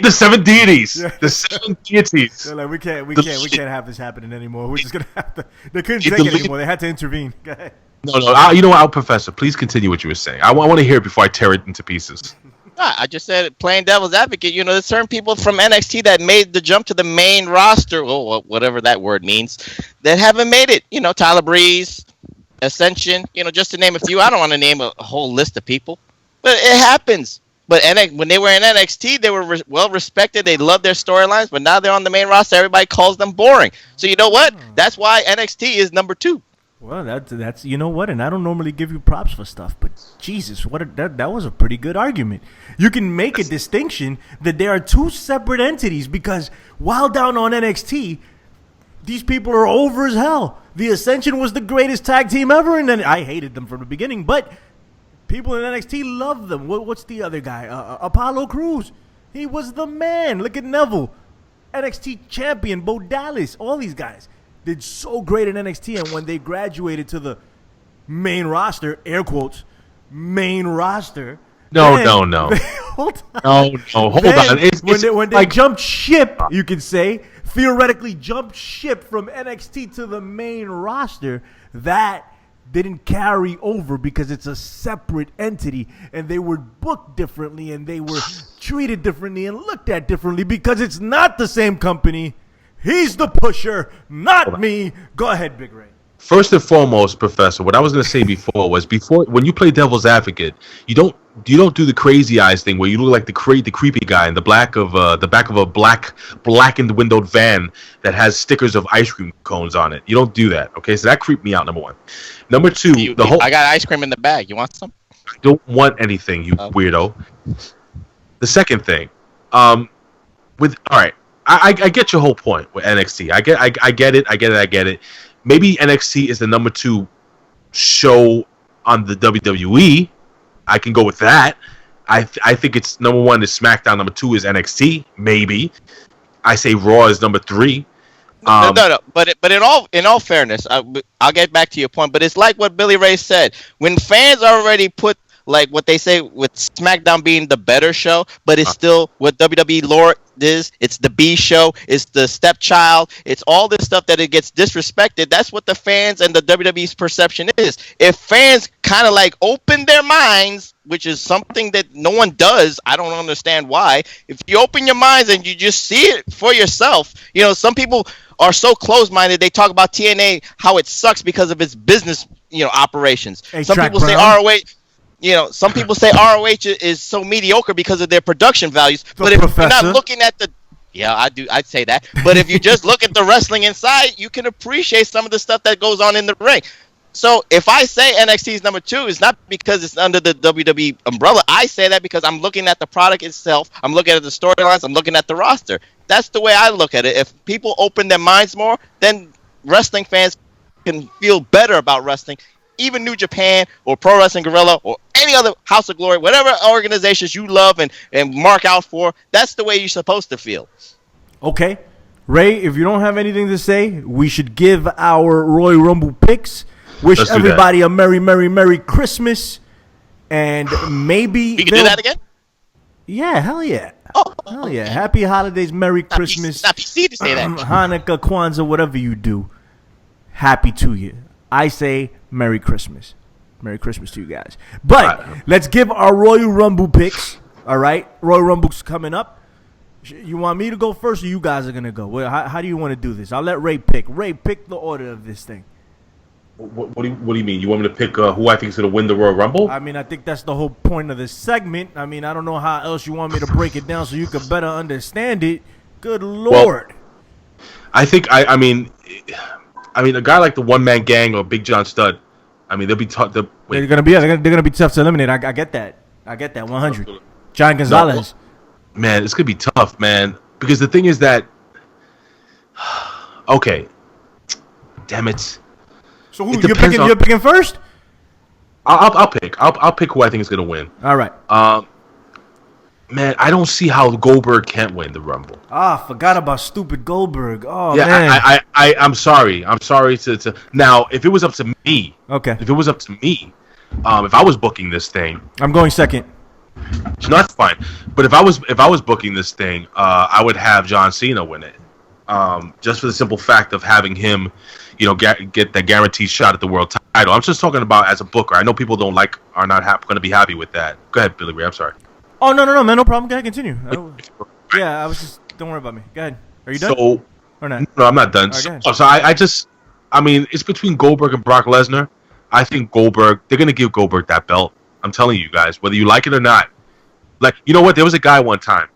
The 7 deities. Yeah. The 7 deities. They're like, we can't have this happening anymore. We're just gonna have to. They couldn't take it anymore. They had to intervene. Go ahead. No. You know what, Professor? Please continue what you were saying. I want to hear it before I tear it into pieces. I just said playing devil's advocate. There's certain people from NXT that made the jump to the main roster, or whatever that word means, that haven't made it. Tyler Breeze, Ascension, just to name a few. I don't want to name a whole list of people, but it happens. But when they were in NXT, they were well respected. They loved their storylines. But now they're on the main roster. Everybody calls them boring. So you know what? That's why NXT is number 2. Well, that's you know what, and I don't normally give you props for stuff, but Jesus, that was a pretty good argument. You can make a distinction that there are 2 separate entities because while down on NXT, these people are over as hell. The Ascension was the greatest tag team ever, and then I hated them from the beginning, but people in NXT love them. What's the other guy? Apollo Crews. He was the man. Look at Neville, NXT champion, Bo Dallas, all these guys did so great in NXT, and when they graduated to the main roster, air quotes, main roster. No. Hold on. No, hold on. When they jumped ship, you could say, theoretically jumped ship from NXT to the main roster, that didn't carry over because it's a separate entity, and they were booked differently, and they were treated differently and looked at differently because it's not the same company. He's the pusher, not me. Go ahead, Big Ray. First and foremost, Professor, what I was going to say before was when you play devil's advocate, you don't do the crazy eyes thing where you look like the creepy guy in the back of a blackened windowed van that has stickers of ice cream cones on it. You don't do that, okay? So that creeped me out. Number 1. Number 2, I got ice cream in the bag. You want some? I don't want anything, you weirdo. The second thing, all right. I get your whole point with NXT. I get it. Maybe NXT is the number 2 show on the WWE. I can go with that. I think it's number 1 is SmackDown. Number 2 is NXT. Maybe I say Raw is number 3. No. But in all fairness, I'll get back to your point. But it's like what Billy Ray said. When fans already put like what they say with SmackDown being the better show, but it's still what WWE lore is. It's the B show. It's the stepchild. It's all this stuff that it gets disrespected. That's what the fans and the WWE's perception is. If fans kind of like open their minds, which is something that no one does, I don't understand why. If you open your minds and you just see it for yourself, some people are so close-minded. They talk about TNA, how it sucks because of its business, operations. Some people say ROH. Some people say ROH is so mediocre because of their production values. But if you're not looking at I'd say that. But if you just look at the wrestling inside, you can appreciate some of the stuff that goes on in the ring. So if I say NXT is number 2, it's not because it's under the WWE umbrella. I say that because I'm looking at the product itself. I'm looking at the storylines. I'm looking at the roster. That's the way I look at it. If people open their minds more, then wrestling fans can feel better about wrestling. Even New Japan or Pro Wrestling Guerrilla or any other House of Glory, whatever organizations you love and mark out for, that's the way you're supposed to feel. Okay. Ray, if you don't have anything to say, we should give our Royal Rumble picks. Wish everybody a Merry, Merry, Merry Christmas. And maybe... You can do that again? Yeah, hell yeah. Hell yeah. Happy holidays, Merry Christmas. It's not PC to say that. Hanukkah, Kwanzaa, whatever you do. Happy to you. I say Merry Christmas. Merry Christmas to you guys. But let's give our Royal Rumble picks. All right? Royal Rumble's coming up. You want me to go first or you guys are going to go? Well, how do you want to do this? I'll let Ray pick. Ray, pick the order of this thing. What do you mean? You want me to pick who I think is going to win the Royal Rumble? I mean, I think that's the whole point of this segment. I mean, I don't know how else you want me to break it down so you can better understand it. Good Lord. Well, I think, I mean, a guy like the One Man Gang or Big John Studd, I mean, they'll be tough. They're gonna be tough to eliminate. I get that. 100. John Gonzalez. No, man, it's gonna be tough, man. Because the thing is that, okay, damn it. So who you're picking first? I'll pick who I think is gonna win. All right. Man, I don't see how Goldberg can't win the Rumble. Forgot about stupid Goldberg. Oh, yeah, man. I'm sorry. I'm sorry to now. If it was up to me, okay. If it was up to me, if I was booking this thing, I'm going second. No, that's fine. But if I was booking this thing, I would have John Cena win it, just for the simple fact of having him, get that guaranteed shot at the world title. I'm just talking about as a booker. I know people are not going to be happy with that. Go ahead, Billy Ray. I'm sorry. Oh, no, man. No problem. Go ahead. Continue. I was just... Don't worry about me. Go ahead. Are you done? Or not? No, I'm not done. Right, I mean, it's between Goldberg and Brock Lesnar. I think they're going to give Goldberg that belt. I'm telling you guys, whether you like it or not. Like, you know what? There was a guy one time.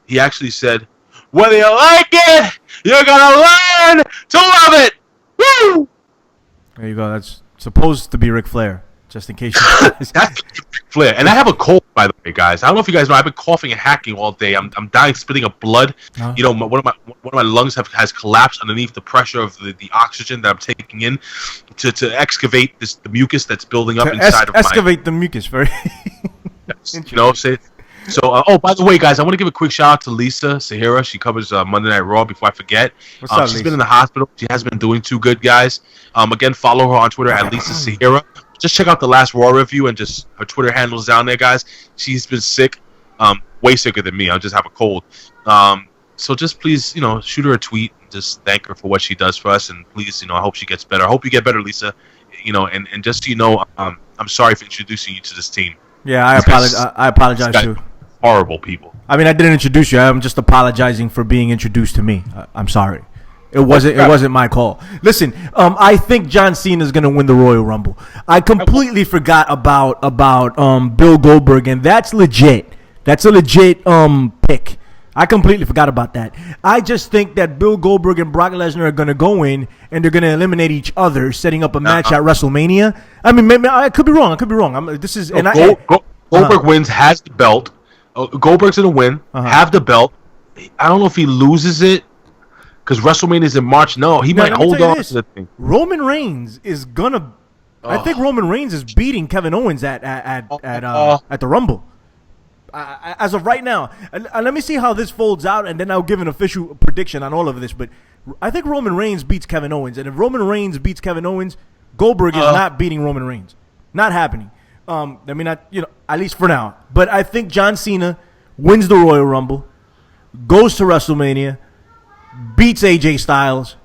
He actually said, "Whether you like it, you're gonna learn to love it." Woo! There you go. That's supposed to be Ric Flair, just in case. That's Ric Flair. And I have a cold, by the way, guys. I don't know if you guys know. I've been coughing and hacking all day. I'm dying, spitting up blood. Oh. You know, one of my lungs has collapsed underneath the pressure of the oxygen that I'm taking in to excavate the mucus that's building up inside of my. Excavate the mucus, very. You know, say. So, oh, by the way, guys, I want to give a quick shout out to Lisa Sahira. She covers Monday Night Raw. Before I forget, What's up, she's Lisa? been in the hospital. She has been doing too good, guys. Again, follow her on Twitter at Lisa Sahira. Just check out the last Raw review and just her Twitter handles down there, guys. She's been sick, way sicker than me. I just have a cold. So just please, you know, shoot her a tweet. And just thank her for what she does for us, and please, you know, I hope she gets better. I hope you get better, Lisa. You know, and just so you know, I'm sorry for introducing you to this team. Yeah, I apologize too. Horrible people. I mean, I didn't introduce you. I'm just apologizing for being introduced to me. I'm sorry. It wasn't my call. Listen, I think John Cena is going to win the Royal Rumble. I completely forgot about Bill Goldberg, and that's legit. That's a legit pick. I completely forgot about that. I just think that Bill Goldberg and Brock Lesnar are going to go in and they're going to eliminate each other, setting up a match at WrestleMania. I mean, maybe I could be wrong. Goldberg wins, has the belt. Goldberg's going to win, have the belt. I don't know if he loses it because WrestleMania is in March. No, he might hold on to the thing. Roman Reigns is going to... I think Roman Reigns is beating Kevin Owens at the Rumble. As of right now. Let me see how this folds out, and then I'll give an official prediction on all of this. But I think Roman Reigns beats Kevin Owens. And if Roman Reigns beats Kevin Owens, Goldberg is not beating Roman Reigns. Not happening. I mean, at least for now. But I think John Cena wins the Royal Rumble, goes to WrestleMania, beats AJ Styles.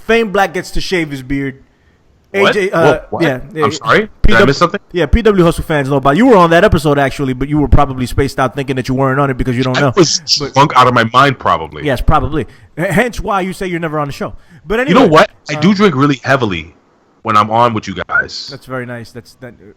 FAMEBLACK gets to shave his beard. What? AJ, what? Yeah. I'm sorry? Did I miss something? Yeah, PW Hustle fans know about it. You were on that episode, actually, but you were probably spaced out thinking that you weren't on it because you don't know. I was drunk out of my mind, probably. Yes, probably. Hence why you say you're never on the show. But anyway, you know what? I do drink really heavily when I'm on with you guys. That's very nice.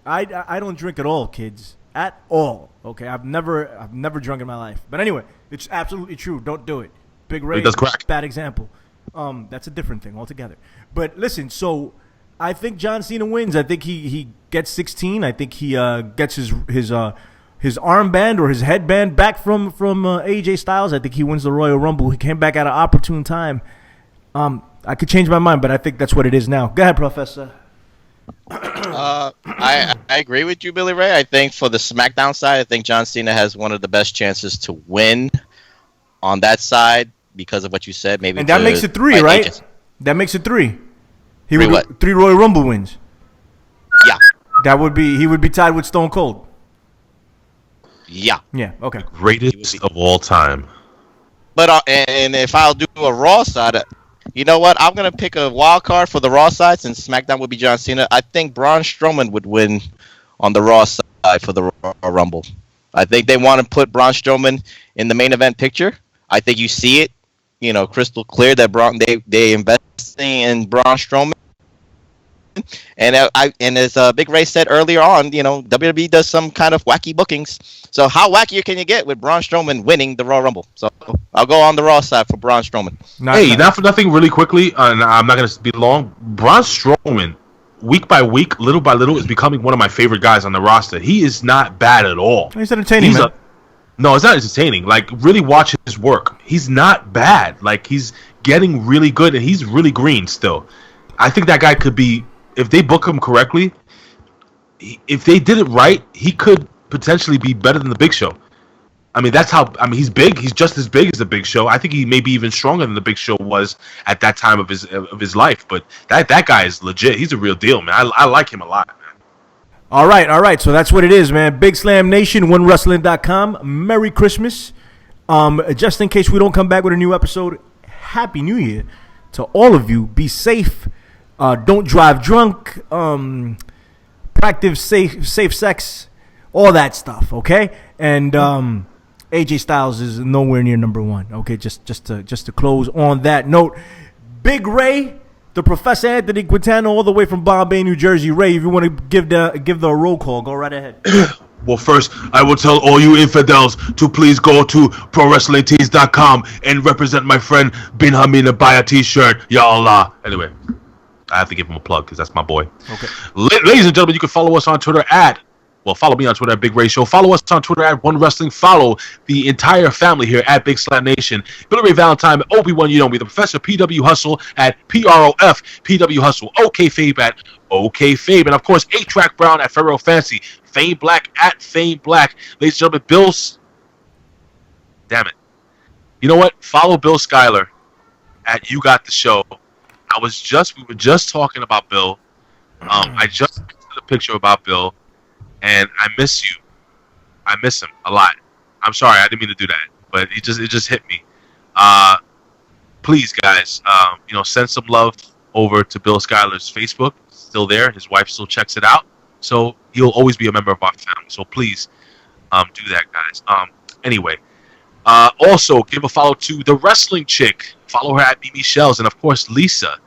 I don't drink at all, kids. At all. Okay, I've never drunk in my life. But anyway, it's absolutely true. Don't do it. Big Ray does crack. Bad example. That's a different thing altogether. But listen, so I think John Cena wins. I think he gets 16. I think he gets his armband or his headband back from AJ Styles. I think he wins the Royal Rumble. He came back at an opportune time. I could change my mind, but I think that's what it is now. Go ahead, Professor. I agree with you, Billy Ray. I think for the SmackDown side, I think John Cena has one of the best chances to win on that side because of what you said. Maybe, and that makes it 3, right? That makes it 3. He would what? 3 Royal Rumble wins. Yeah. He would be tied with Stone Cold. Yeah. Yeah. Okay. Greatest of all time. But and if I'll do a Raw side, you know what? I'm gonna pick a wild card for the Raw side since SmackDown would be John Cena. I think Braun Strowman would win on the Raw side for the Raw Rumble. I think they want to put Braun Strowman in the main event picture. I think you see it, you know, crystal clear that they investing in Braun Strowman. And as Big Ray said earlier on, you know, WWE does some kind of wacky bookings. So how wacky can you get with Braun Strowman winning the Royal Rumble? So I'll go on the Raw side for Braun Strowman. Not for nothing, really quickly, and I'm not going to be long. Braun Strowman, week by week, little by little, is becoming one of my favorite guys on the roster. He is not bad at all. He's entertaining, man. No, it's not entertaining. Like, really watch his work. He's not bad. Like, he's getting really good, and he's really green still. I think that guy could be, if they book him correctly, if they did it right, he could potentially be better than the Big Show. I mean, he's big. He's just as big as the Big Show. I think he may be even stronger than the Big Show was at that time of his life. But that guy is legit. He's a real deal, man. I like him a lot, man. All right. So that's what it is, man. Big Slam Nation, OneWrestling.com. Merry Christmas. Just in case we don't come back with a new episode, Happy New Year to all of you. Be safe. Don't drive drunk. Practice safe sex. All that stuff, okay? And AJ Styles is nowhere near number 1. Okay, just to close on that note, Big Ray, the Professor Anthony Quintana, all the way from Bombay, New Jersey. Ray, if you want to give the roll call, go right ahead. Well, first, I will tell all you infidels to please go to ProWrestlingTees.com and represent my friend Bin Hamid and buy a t-shirt. Ya Allah. Anyway, I have to give him a plug because that's my boy. Okay. Ladies and gentlemen, you can follow us on Twitter follow me on Twitter at Big Ray Show. Follow us on Twitter at One Wrestling. Follow the entire family here at Big Slam Nation. Billy Ray Valentine, Obi-Wan Unomi, the Professor PW Hustle at PROF PW Hustle, OKayFabe at OKayFabe, and of course A-Track Brown at Pharaoh Fancy, FAMEBLACK at FAMEBLACK. Ladies and gentlemen, damn it. You know what? Follow Bill Schuyler at You Got the Show. We were just talking about Bill. I just did a picture about Bill, and I miss you. I miss him a lot. I'm sorry, I didn't mean to do that, but it just hit me. Please, guys, send some love over to Bill Schuyler's Facebook. It's still there. His wife still checks it out, so he'll always be a member of our family. So please, do that, guys. Anyway, also give a follow to the wrestling chick. Follow her at Mimi Shells, and of course Lisa,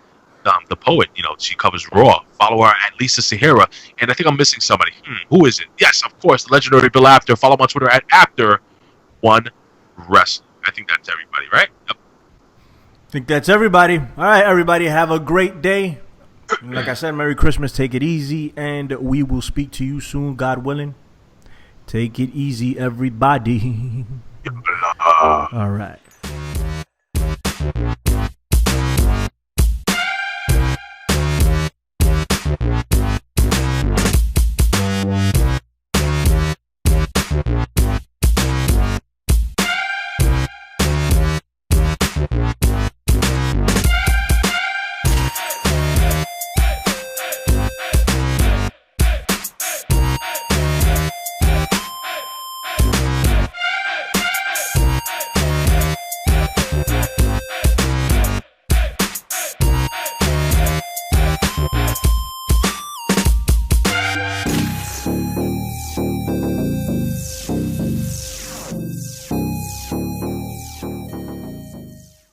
the poet. She covers Raw. Follow her at Lisa Sahara, and I think I'm missing somebody. Who is it? Yes, of course, the legendary Bill After. Follow him on Twitter at After1Wrestling. I think that's everybody, right? Yep. I think that's everybody. All right, everybody, have a great day. Like I said, Merry Christmas. Take it easy, and we will speak to you soon, God willing. Take it easy, everybody. All right.